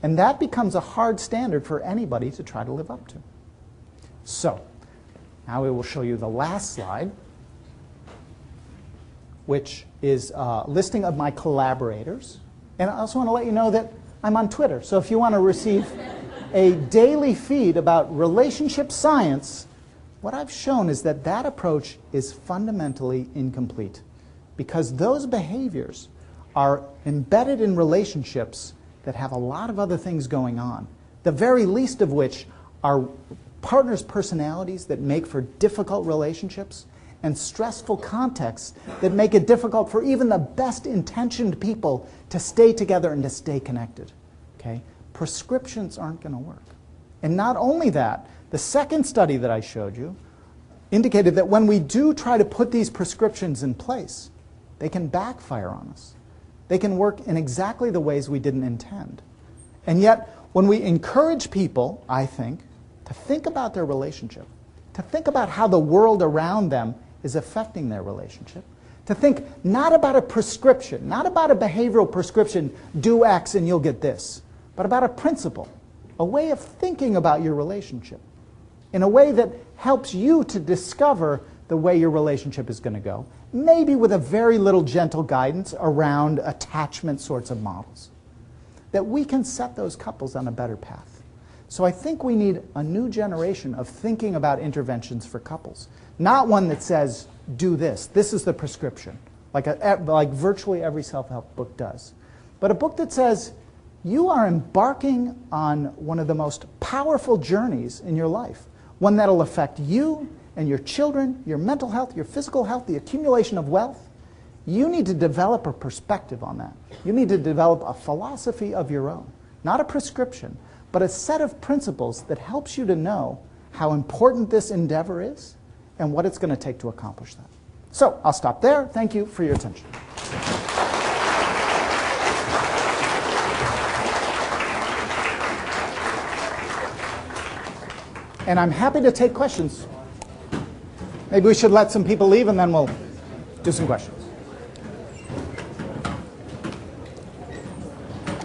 Speaker 1: And that becomes a hard standard for anybody to try to live up to. So, now we will show you the last slide, which is a listing of my collaborators. And I also want to let you know that I'm on Twitter. So if you want to receive a daily feed about relationship science, what I've shown is that that approach is fundamentally incomplete, because those behaviors are embedded in relationships that have a lot of other things going on, the very least of which are partners' personalities that make for difficult relationships and stressful contexts that make it difficult for even the best intentioned people to stay together and to stay connected. Okay? Prescriptions aren't going to work. And not only that, the second study that I showed you indicated that when we do try to put these prescriptions in place, they can backfire on us. They can work in exactly the ways we didn't intend. And yet, when we encourage people, I think, to think about their relationship, to think about how the world around them is affecting their relationship, to think not about a prescription, not about a behavioral prescription, do X and you'll get this, but about a principle, a way of thinking about your relationship in a way that helps you to discover the way your relationship is going to go, maybe with a very little gentle guidance around attachment sorts of models, that we can set those couples on a better path. So I think we need a new generation of thinking about interventions for couples, not one that says, do this. This is the prescription, like virtually every self-help book does. But a book that says, you are embarking on one of the most powerful journeys in your life, one that will affect you and your children, your mental health, your physical health, the accumulation of wealth. You need to develop a perspective on that. You need to develop a philosophy of your own, not a prescription, but a set of principles that helps you to know how important this endeavor is and what it's going to take to accomplish that. So I'll stop there. Thank you for your attention. And I'm happy to take questions. Maybe we should let some people leave and then we'll do some questions.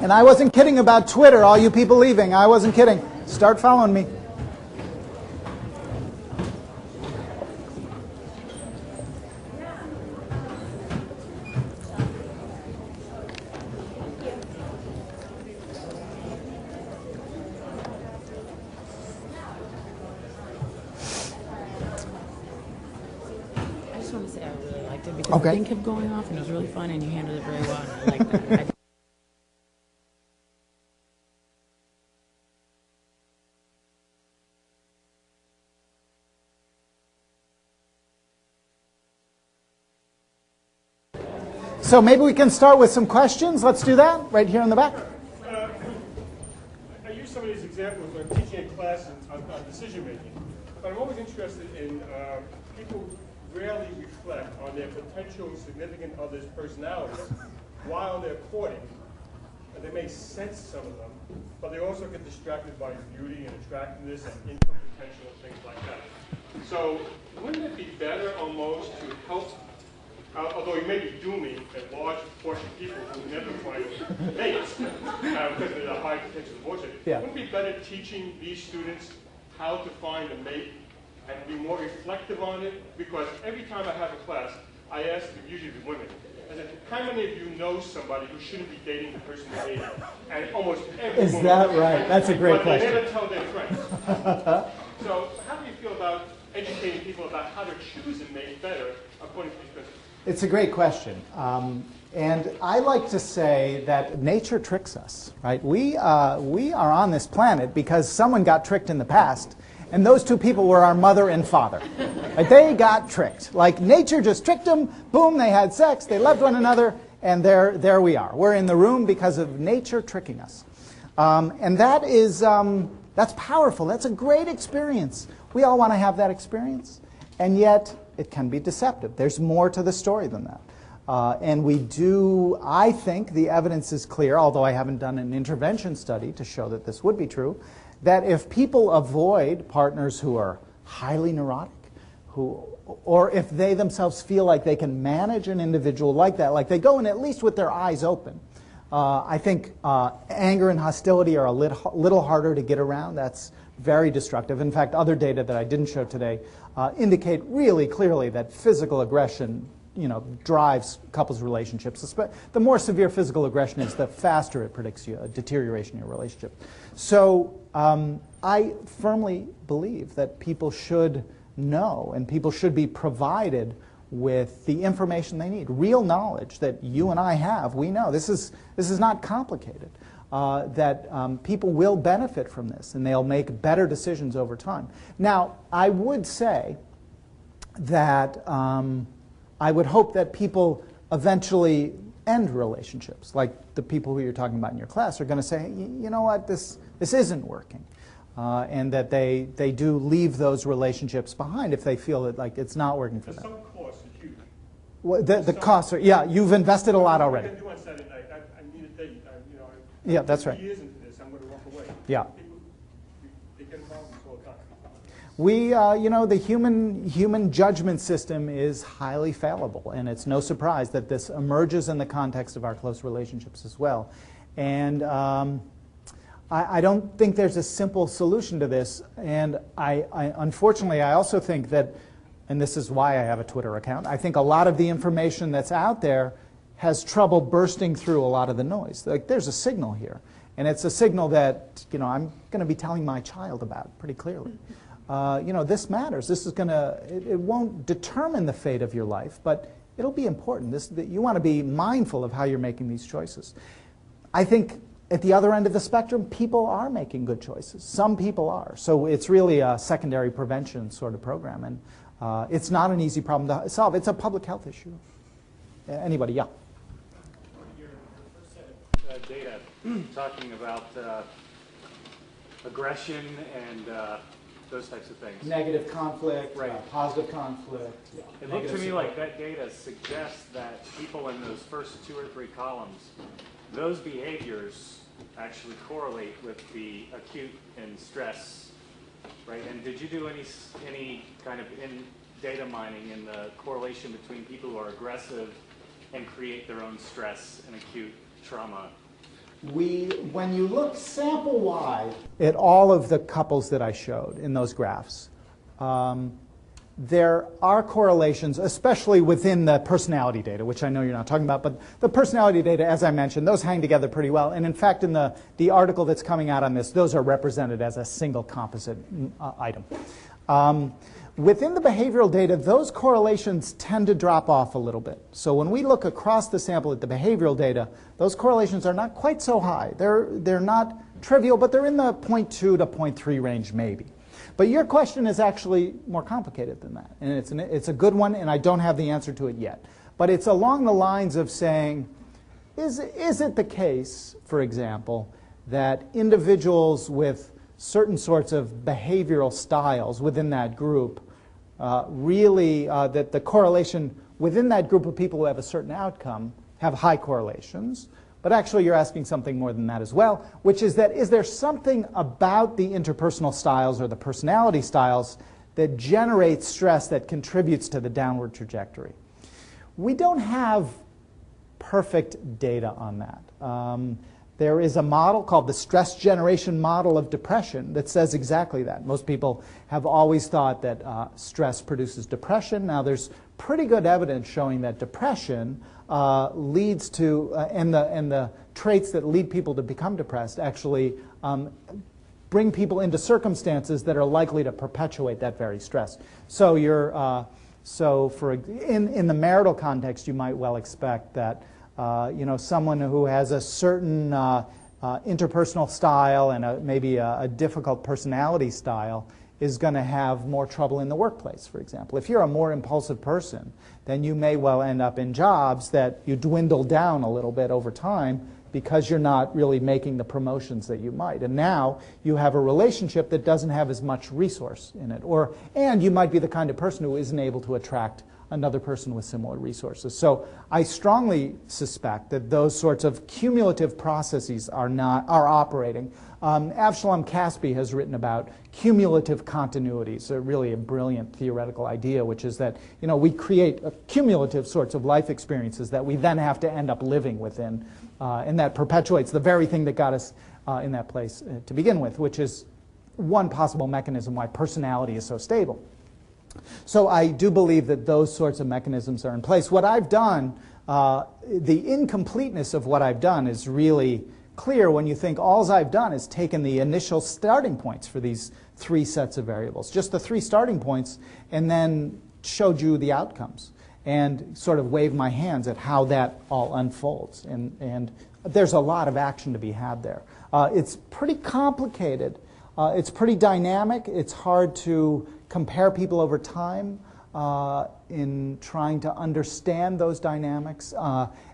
Speaker 1: And I wasn't kidding about Twitter, all you people leaving. I wasn't kidding. Start following me.
Speaker 2: Because the thing kept going off, and it was really fun, and you handled it very well, and I like that.
Speaker 1: So maybe we can start with some questions. Let's do that right here in the back.
Speaker 3: I use some of these examples when teaching a class on decision making, but I'm always interested in people rarely reflect on their potential significant other's personalities while they're courting. And they may sense some of them, but they also get distracted by beauty and attractiveness and income potential and things like that. So wouldn't it be better almost to help, although you may be dooming a large portion of people who never find mates because of the high potential divorce rate, wouldn't it be better teaching these students how to find a mate and be more reflective on it? Because every time I have a class, I ask usually the women, I said, how many of you know somebody who shouldn't be dating the person they're dating? And almost every woman.
Speaker 1: Is that right? That's a great question.
Speaker 3: But they never tell their friends. So how do you feel about educating people about how to choose a mate better according to these principles?
Speaker 1: It's a great question. And I like to say that nature tricks us, right? We are on this planet because someone got tricked in the past. And those two people were our mother and father. Like, they got tricked. Like, nature just tricked them. Boom, they had sex. They loved one another. And there we are. We're in the room because of nature tricking us. And that is, that's powerful. That's a great experience. We all want to have that experience. And yet, it can be deceptive. There's more to the story than that. And we do, I think the evidence is clear, although I haven't done an intervention study to show that this would be true, that if people avoid partners who are highly neurotic, or if they themselves feel like they can manage an individual like that, like they go in at least with their eyes open, I think anger and hostility are a little harder to get around. That's very destructive. In fact, other data that I didn't show today indicate really clearly that physical aggression drives couples' relationships. The more severe physical aggression is, the faster it predicts a deterioration in your relationship. So I firmly believe that people should know and people should be provided with the information they need, real knowledge that you and I have. We know this is not complicated. That people will benefit from this and they'll make better decisions over time. Now, I would say that I would hope that people eventually end relationships, like the people who you're talking about in your class are going to say, hey, you know what, this isn't working. And that they do leave those relationships behind if they feel that like it's not working for them.
Speaker 3: Some costs are huge.
Speaker 1: Well, the costs are, yeah, you've invested a lot already.
Speaker 3: I can do on Saturday night. I need a date.
Speaker 1: Yeah, that's right.
Speaker 3: 2 years into this, I'm going to walk away.
Speaker 1: Yeah.
Speaker 3: People, they get involved all the time.
Speaker 1: We, the human judgment system is highly fallible, and it's no surprise that this emerges in the context of our close relationships as well. And I don't think there's a simple solution to this. And I unfortunately, I also think that, and this is why I have a Twitter account, I think a lot of the information that's out there has trouble bursting through a lot of the noise. Like, there's a signal here, and it's a signal that I'm going to be telling my child about pretty clearly. This matters. This is going to, it won't determine the fate of your life, but it'll be important. You want to be mindful of how you're making these choices. I think at the other end of the spectrum, people are making good choices. Some people are. So it's really a secondary prevention sort of program, and it's not an easy problem to solve. It's a public health issue. Anybody? Yeah.
Speaker 4: Your first set of data talking about aggression and those types of things.
Speaker 1: Negative conflict,
Speaker 4: right.
Speaker 1: Positive conflict. Yeah.
Speaker 4: It looked to me like that data suggests that people in those first 2 or 3 columns, those behaviors actually correlate with the acute and stress right? And did you do any kind of data mining in the correlation between people who are aggressive and create their own stress and acute trauma?
Speaker 1: When you look sample-wide at all of the couples that I showed in those graphs, there are correlations, especially within the personality data, which I know you're not talking about, but the personality data, as I mentioned, those hang together pretty well. And in fact, in the article that's coming out on this, those are represented as a single composite item. Within the behavioral data, those correlations tend to drop off a little bit. So when we look across the sample at the behavioral data, those correlations are not quite so high. They're not trivial, but they're in the 0.2 to 0.3 range maybe. But your question is actually more complicated than that. And it's a good one, and I don't have the answer to it yet. But it's along the lines of saying, is it the case, for example, that individuals with certain sorts of behavioral styles within that group that the correlation within that group of people who have a certain outcome have high correlations? But actually you're asking something more than that as well, which is that is there something about the interpersonal styles or the personality styles that generates stress that contributes to the downward trajectory? We don't have perfect data on that. There is a model called the stress generation model of depression that says exactly that. Most people have always thought that stress produces depression. Now there's pretty good evidence showing that depression leads to, and the traits that lead people to become depressed actually bring people into circumstances that are likely to perpetuate that very stress. So in the marital context, you might well expect that someone who has a certain interpersonal style and maybe a difficult personality style is going to have more trouble in the workplace, for example. If you're a more impulsive person, then you may well end up in jobs that you dwindle down a little bit over time because you're not really making the promotions that you might. And now you have a relationship that doesn't have as much resource in it. And you might be the kind of person who isn't able to attract another person with similar resources. So I strongly suspect that those sorts of cumulative processes are operating. Avshalom Caspi has written about cumulative continuities, really a brilliant theoretical idea, which is that we create cumulative sorts of life experiences that we then have to end up living within, and that perpetuates the very thing that got us in that place to begin with, which is one possible mechanism why personality is so stable. So I do believe that those sorts of mechanisms are in place. What I've done, the incompleteness of what I've done is really clear when you think all I've done is taken the initial starting points for these three sets of variables, just the three starting points, and then showed you the outcomes and sort of waved my hands at how that all unfolds. And there's a lot of action to be had there. It's pretty complicated. It's pretty dynamic. It's hard to compare people over time in trying to understand those dynamics.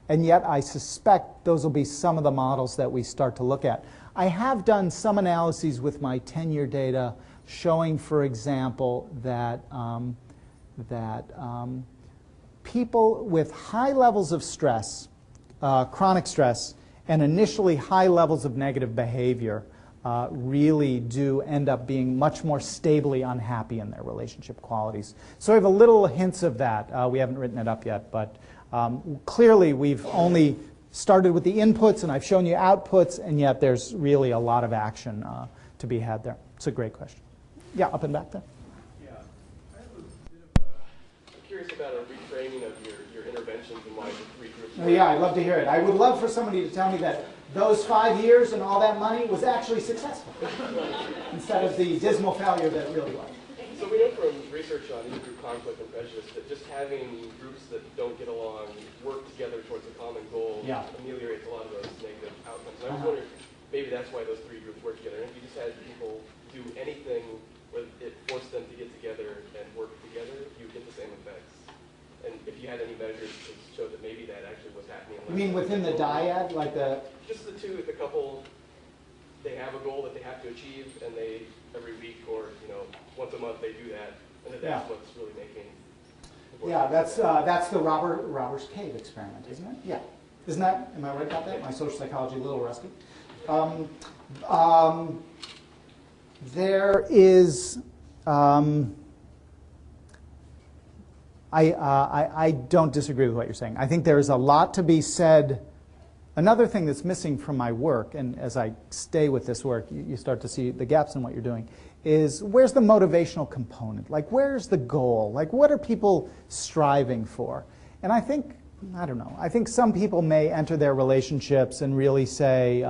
Speaker 1: And yet I suspect those will be some of the models that we start to look at. I have done some analyses with my 10-year data showing, for example, that people with high levels of stress, chronic stress, and initially high levels of negative behavior really do end up being much more stably unhappy in their relationship qualities. So we have a little hints of that. We haven't written it up yet, but clearly we've only started with the inputs, and I've shown you outputs, and yet there's really a lot of action to be had there. It's a great question. Yeah, up and back there.
Speaker 5: Yeah, I have a bit of I'm curious about a reframing of your interventions and why the three groups.
Speaker 1: Oh, yeah, I'd love to hear it. I would love for somebody to tell me that those 5 years and all that money was actually successful instead of the dismal failure that it really was.
Speaker 5: So we know from research on intergroup conflict and prejudice that just having groups that don't get along work together towards a common goal ameliorates a lot of those negative outcomes. And I was wondering, maybe that's why those three groups work together. And if you just had people do anything where it forced them to get together and work together, you get the same effects. And if you had any measures to show that maybe that actually was happening.
Speaker 1: You mean within the dyad, like the...
Speaker 5: Just the two, the couple, they have a goal that they have to achieve, and they, every week or, once a month they do that, and that's what's really making...
Speaker 1: Yeah, that's the Roberts Cave experiment, isn't it? Yeah. Isn't that, am I right about that? My social psychology a little rusty. There is, I don't disagree with what you're saying. I think there is a lot to be said. Another thing that's missing from my work, and as I stay with this work, you start to see the gaps in what you're doing, is where's the motivational component? Like, where's the goal? Like, what are people striving for? And I think, I don't know, I think some people may enter their relationships and really say,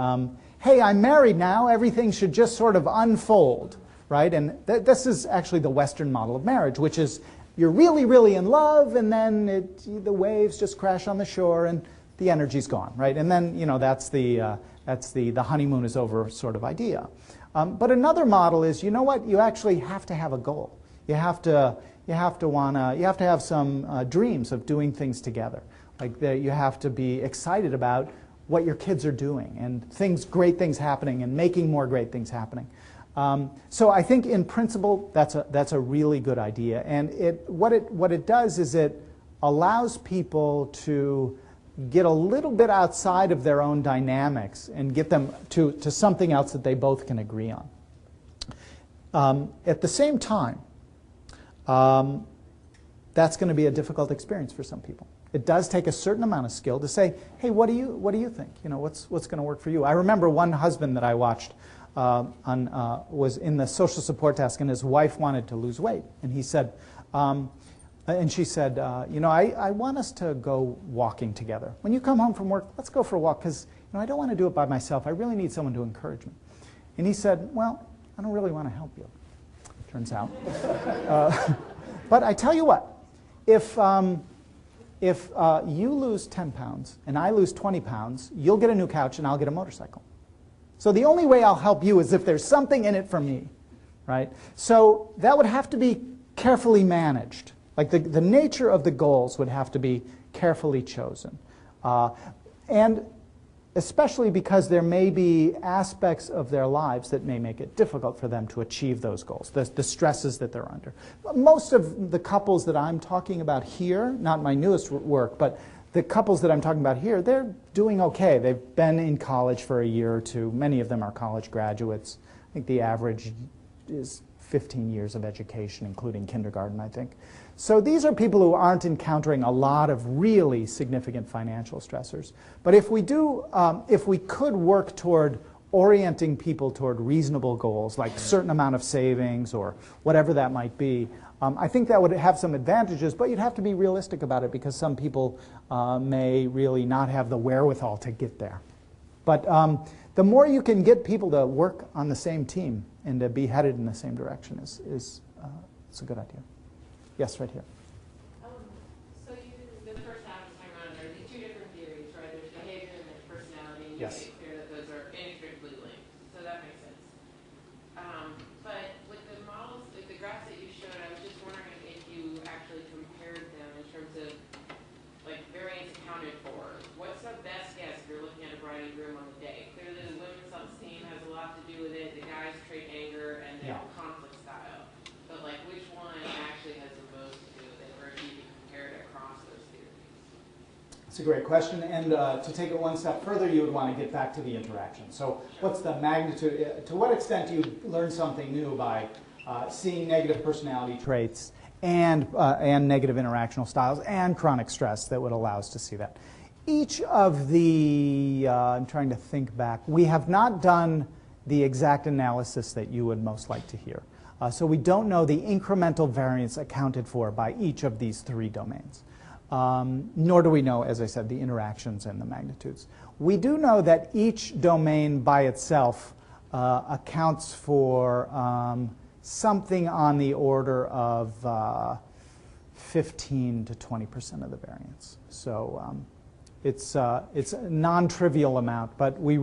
Speaker 1: hey, I'm married now, everything should just sort of unfold, right? And this is actually the Western model of marriage, which is you're really, really in love, and then the waves just crash on the shore, and the energy's gone, right? And then, you know, that's the honeymoon is over sort of idea. But another model is, you know what? You actually have to have a goal. You have to have some dreams of doing things together. Like you have to be excited about what your kids are doing and great things happening and making more great things happening. So I think in principle that's a really good idea. And what it does is it allows people to get a little bit outside of their own dynamics and get them to something else that they both can agree on. At the same time, that's going to be a difficult experience for some people. It does take a certain amount of skill to say, hey, what do you think? You know, what's going to work for you? I remember one husband that I watched was in the social support desk, and his wife wanted to lose weight, and he said, and she said, you know, I want us to go walking together. When you come home from work, let's go for a walk, because you know, I don't want to do it by myself. I really need someone to encourage me. And he said, well, I don't really want to help you, turns out. But I tell you what, if you lose 10 pounds and I lose 20 pounds, you'll get a new couch and I'll get a motorcycle. So the only way I'll help you is if there's something in it for me, right? So that would have to be carefully managed. Like the nature of the goals would have to be carefully chosen. And especially because there may be aspects of their lives that may make it difficult for them to achieve those goals, the stresses that they're under. Most of the couples that I'm talking about here, not my newest work, but the couples that I'm talking about here, they're doing okay. They've been in college for a year or two. Many of them are college graduates. I think the average is 15 years of education, including kindergarten, I think. So these are people who aren't encountering a lot of really significant financial stressors. But if we could work toward orienting people toward reasonable goals, like a certain amount of savings or whatever that might be, I think that would have some advantages, but you'd have to be realistic about it because some people may really not have the wherewithal to get there. But the more you can get people to work on the same team and to be headed in the same direction is a good idea. Yes, right here.
Speaker 6: So the first half of time around, there are two different theories, right? There's behavior and there's personality. And
Speaker 1: yes.
Speaker 6: You make clear that those are inextricably linked. So that makes sense. But with the models, like the graphs that you showed, I was just wondering if you actually compared them in terms of like variance accounted for. What's the best guess if you're looking at a bridal room on the day? Clearly the women's self-esteem has a lot to do with it. The guys trait anger and their conflict style. But like which one actually has the most to do with it, or if you can compare it across those theories?
Speaker 1: It's a great question, and to take it one step further, you would want to get back to the interaction. So what's the magnitude, to what extent do you learn something new by seeing negative personality traits and negative interactional styles and chronic stress that would allow us to see that? Each of the, I'm trying to think back, we have not done the exact analysis that you would most like to hear. So we don't know the incremental variance accounted for by each of these three domains. Nor do we know, as I said, the interactions and the magnitudes. We do know that each domain by itself accounts for something on the order of 15 to 20% of the variance. So it's a non-trivial amount, but we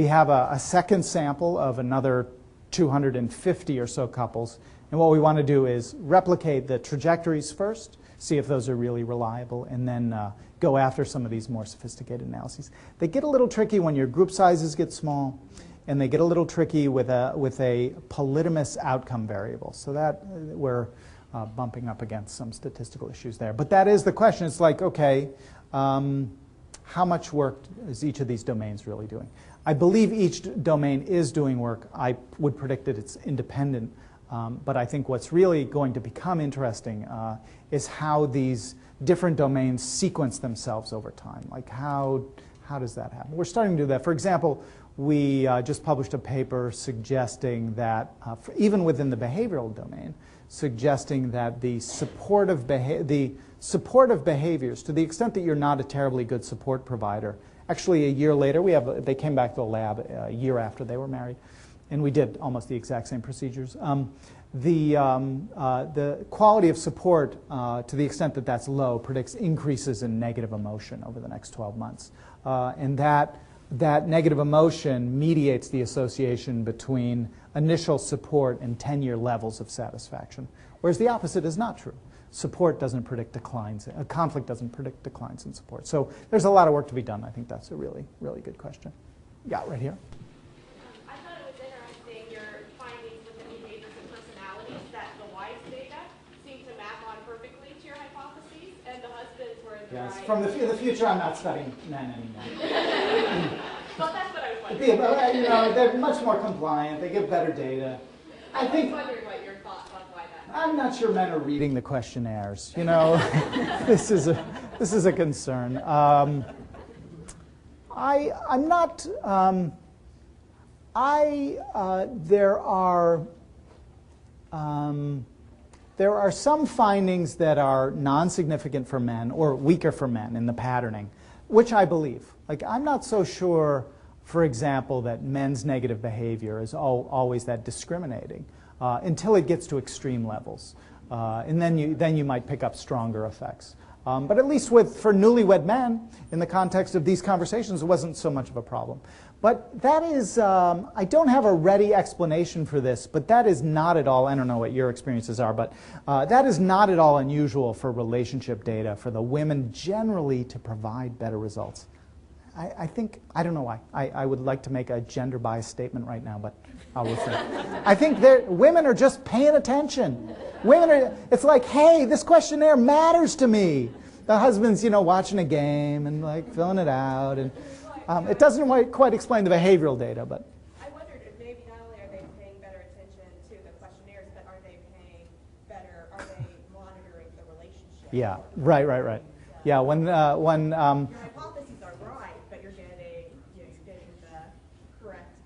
Speaker 1: have a second sample of another 250 or so couples, and what we want to do is replicate the trajectories first, see if those are really reliable, and then go after some of these more sophisticated analyses. They get a little tricky when your group sizes get small, and they get a little tricky with a polytomous outcome variable. So that we're bumping up against some statistical issues there. But that is the question. It's like, okay, how much work is each of these domains really doing? I believe each domain is doing work. I would predict that it's independent. But I think what's really going to become interesting is how these different domains sequence themselves over time. Like how does that happen? We're starting to do that. For example, we just published a paper suggesting that, even within the behavioral domain, suggesting that the supportive behaviors, to the extent that you're not a terribly good support provider, actually a year later, they came back to the lab a year after they were married, and we did almost the exact same procedures. The quality of support, to the extent that that's low, predicts increases in negative emotion over the next 12 months. And that negative emotion mediates the association between initial support and 10-year levels of satisfaction, whereas the opposite is not true. Support doesn't predict declines. Conflict doesn't predict declines in support. So there's a lot of work to be done. I think that's a really, really good question. Yeah, right here.
Speaker 7: I thought it was interesting, your findings with the behaviors and personalities, that the wife's data seemed to map on perfectly to your hypotheses, and the husbands were in the
Speaker 1: Yes,
Speaker 7: right.
Speaker 1: from the future, I'm not studying men anymore.
Speaker 7: Well, that's what I was wondering.
Speaker 1: They're much more compliant. They give better data.
Speaker 7: I was wondering what your thoughts on why that happened.
Speaker 1: I'm not sure men are reading the questionnaires. This is a concern. I'm not. There are some findings that are non-significant for men or weaker for men in the patterning, which I believe. Like, I'm not so sure, for example, that men's negative behavior is always that discriminating until it gets to extreme levels. And then you might pick up stronger effects. But at least for newlywed men, in the context of these conversations, it wasn't so much of a problem. But that is, I don't have a ready explanation for this, but that is not at all, I don't know what your experiences are, but that is not at all unusual for relationship data for the women generally to provide better results. I think, I don't know why. I would like to make a gender-biased statement right now, but I'll listen. I think women are just paying attention. It's like, hey, this questionnaire matters to me. The husband's, watching a game and like filling it out, and it doesn't quite explain the behavioral data, but.
Speaker 7: I wondered if maybe not only are they paying better attention to the questionnaires, but are they monitoring the relationship?
Speaker 1: Yeah, right. Yeah, when
Speaker 7: your hypotheses are right, but you're getting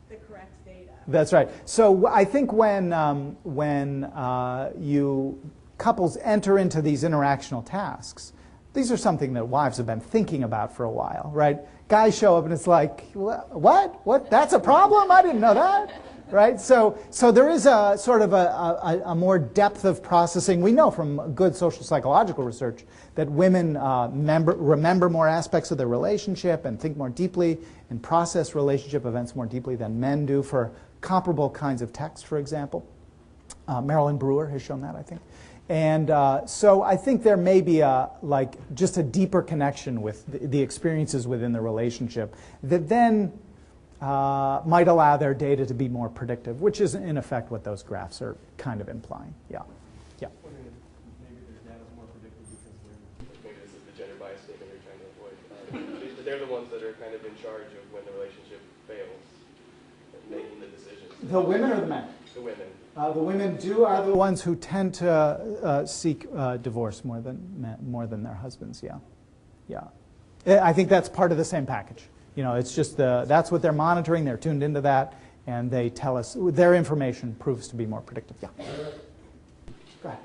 Speaker 7: the correct data.
Speaker 1: That's right. So I think when couples enter into these interactional tasks, these are something that wives have been thinking about for a while, right? Guys show up and it's like, what? That's a problem? I didn't know that, right? So there is a sort of a more depth of processing. We know from good social psychological research that women remember more aspects of their relationship and think more deeply and process relationship events more deeply than men do for comparable kinds of text, for example. Marilyn Brewer has shown that, I think. And so I think there may be just a deeper connection with the experiences within the relationship that then might allow their data to be more predictive, which is in effect what those graphs are kind of implying. Yeah.
Speaker 5: Maybe their data's more predictive because maybe this is the gender bias statement they're trying to avoid. They're the ones that are kind of in charge of when the relationship fails and making the decisions.
Speaker 1: The women or the men?
Speaker 5: The women.
Speaker 1: The women are the ones who tend to seek divorce more than their husbands. Yeah. I think that's part of the same package. It's just that's what they're monitoring. They're tuned into that, and they tell us their information proves to be more predictive. Yeah. Go ahead.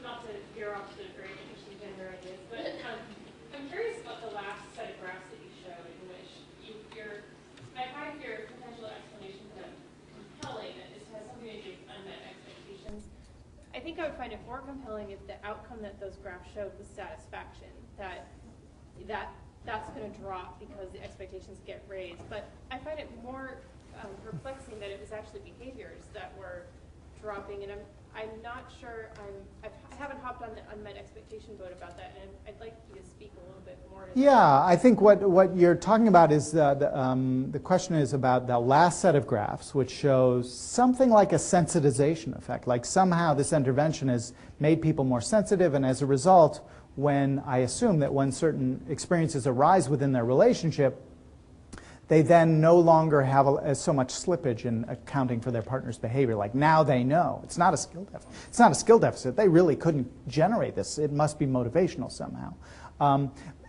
Speaker 8: Not to veer off the very interesting gender ideas, but I'm curious about the last set of graphs that you showed, in which I find your potential explanation kind of compelling, that this has something to do with unmet expectations. I think I would find it more compelling if the outcome that those graphs showed was satisfaction, that's going to drop because the expectations get raised. But I find it more perplexing that it was actually behaviors that were dropping, and I'm not sure. I haven't hopped on the unmet expectation boat about that, and I'd like you to speak a little bit more to that.
Speaker 1: Yeah, I think what you're talking about is the question is about the last set of graphs, which shows something like a sensitization effect, like somehow this intervention has made people more sensitive, and as a result, when certain experiences arise within their relationship, they then no longer have so much slippage in accounting for their partner's behavior. Like now they know. It's not a skill deficit. It's not a skill deficit. They really couldn't generate this. It must be motivational somehow.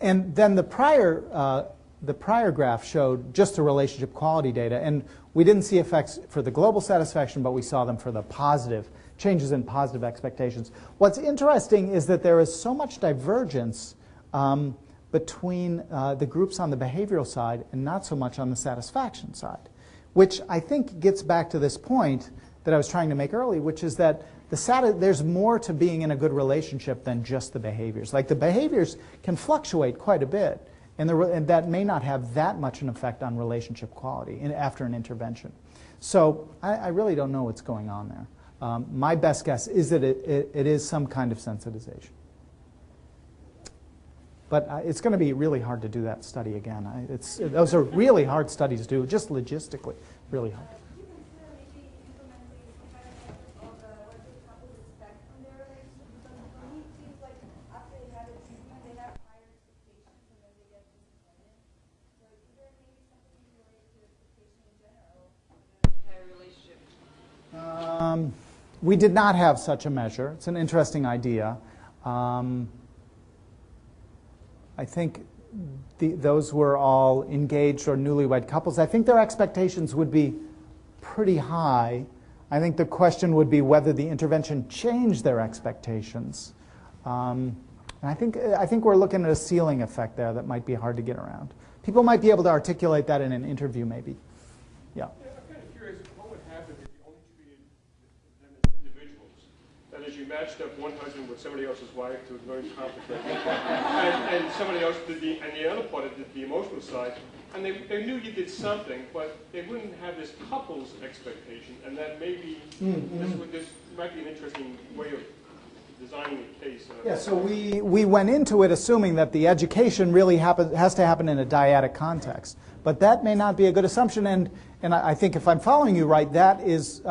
Speaker 1: And then the prior graph showed just the relationship quality data. And we didn't see effects for the global satisfaction, but we saw them for the positive, changes in positive expectations. What's interesting is that there is so much divergence between the groups on the behavioral side and not so much on the satisfaction side, which I think gets back to this point that I was trying to make earlier, which is that there's more to being in a good relationship than just the behaviors. Like the behaviors can fluctuate quite a bit, and that may not have that much an effect on relationship quality after an intervention. So I really don't know what's going on there. My best guess is that it is some kind of sensitization. But it's going to be really hard to do that study again. Those are really hard studies to do, just logistically, really hard. We did not have such a measure. It's an interesting idea. I think those were all engaged or newlywed couples. I think their expectations would be pretty high. I think the question would be whether the intervention changed their expectations. And I think we're looking at a ceiling effect there that might be hard to get around. People might be able to articulate that in an interview, maybe. Yeah.
Speaker 3: I'm kind of curious, what would happen if you only treated them as individuals? That is, you matched up one husband with somebody else's wife to a very complicated, and somebody else did and the other part did the emotional side, and they knew you did something, but they wouldn't have this couple's expectation, and that maybe this might be an interesting way of designing a case.
Speaker 1: Yeah, so we went into it assuming that the education really has to happen in a dyadic context. But that may not be a good assumption, and I think if I'm following you right, that is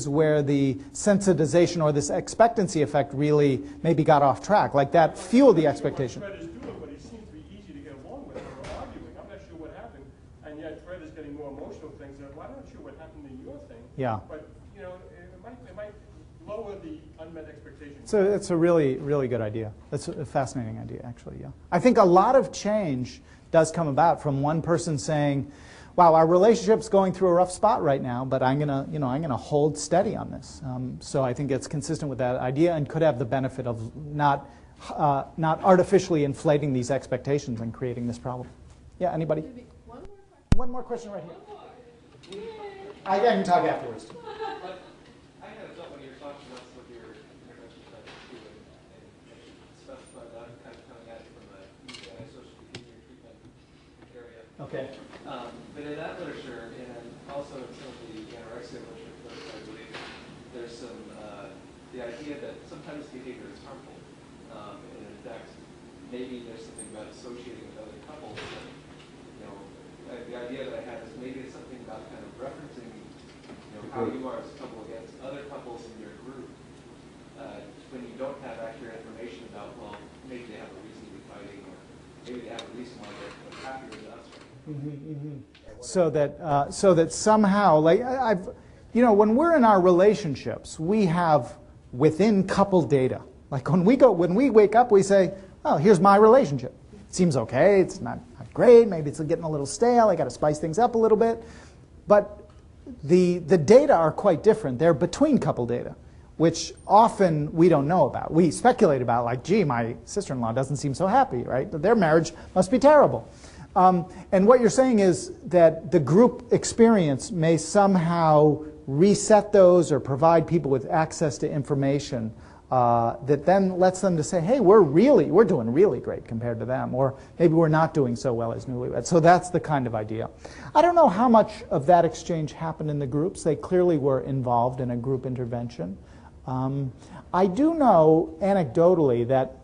Speaker 1: where the sensitization or this expectancy effect really maybe got off track. Like that fueled the expectation.
Speaker 3: Fred is doing, but he seems to be easy to get along with or arguing. I'm not sure what happened, and yet Fred is getting more emotional things. Well, I'm not sure what happened in your thing.
Speaker 1: Yeah.
Speaker 3: But you know, it might lower the unmet expectations.
Speaker 1: So it's a really, really good idea. That's a fascinating idea, actually. Yeah. I think a lot of change does come about from one person saying, "Wow, our relationship's going through a rough spot right now, but I'm gonna hold steady on this." So I think it's consistent with that idea and could have the benefit of not artificially inflating these expectations and creating this problem. Yeah. Anybody? One more question right here. I can talk afterwards.
Speaker 5: I kind of thought when you were talking about some of your intervention studies too, and specified that I'm kind of coming at it from the antisocial behavior treatment area.
Speaker 1: Okay.
Speaker 5: But in that literature, and also in some of the anorexia literature, I believe, there's some the idea that sometimes behavior is harmful, and in fact, maybe there's something about associating with other couples. That, the idea that I have is maybe it's something about kind of referencing, how you are as a couple against other couples in your group. When you don't have accurate information about, well, maybe they have a reason to be fighting, or maybe they have a reason why they're happier than us.
Speaker 1: So that somehow, like when we're in our relationships, we have within couple data. Like when we wake up, we say, "Oh, here's my relationship. It seems okay. It's not great. Maybe it's getting a little stale. I got to spice things up a little bit." But the data are quite different. They're between couple data, which often we don't know about. We speculate about, like, gee, my sister-in-law doesn't seem so happy, right? Their marriage must be terrible. And what you're saying is that the group experience may somehow reset those or provide people with access to information that then lets them to say, hey, we're doing really great compared to them, or maybe we're not doing so well as newlyweds. So that's the kind of idea. I don't know how much of that exchange happened in the groups. They clearly were involved in a group intervention. I do know anecdotally that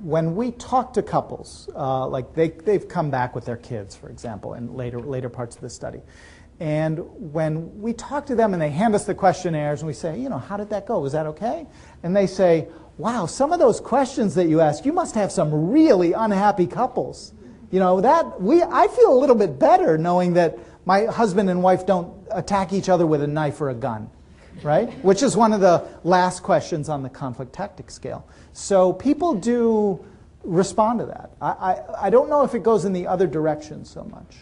Speaker 1: when we talk to couples, like they've come back with their kids, for example, in later parts of the study. And when we talk to them and they hand us the questionnaires and we say, how did that go? Was that okay? And they say, wow, some of those questions that you asked, you must have some really unhappy couples. I feel a little bit better knowing that my husband and wife don't attack each other with a knife or a gun, right? Which is one of the last questions on the conflict tactic scale. So people do respond to that. I don't know if it goes in the other direction so much,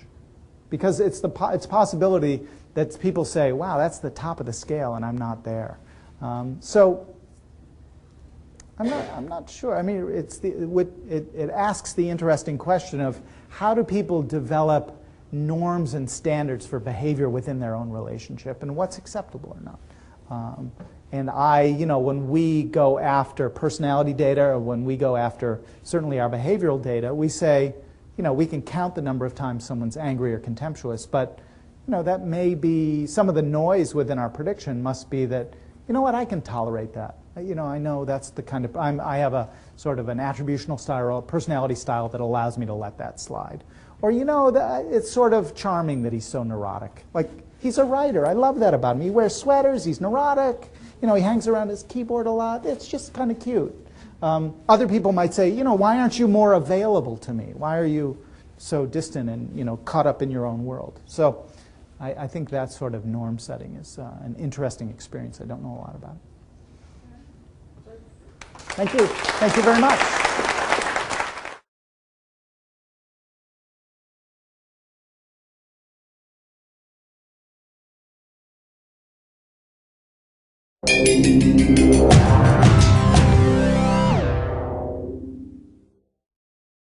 Speaker 1: because it's possibility that people say, wow, that's the top of the scale and I'm not there. So I'm not sure. I mean, it asks the interesting question of how do people develop norms and standards for behavior within their own relationship and what's acceptable or not. And when we go after personality data, or when we go after certainly our behavioral data, we say, we can count the number of times someone's angry or contemptuous, but that may be some of the noise within our prediction must be that, I can tolerate that. I know that's the kind of, I have a sort of an attributional style or a personality style that allows me to let that slide. Or, it's sort of charming that he's so neurotic. Like, he's a writer. I love that about him. He wears sweaters. He's neurotic. He hangs around his keyboard a lot. It's just kind of cute. Other people might say, why aren't you more available to me? Why are you so distant and, caught up in your own world? So I think that sort of norm setting is an interesting experience. I don't know a lot about it. Thank you. Thank you very much.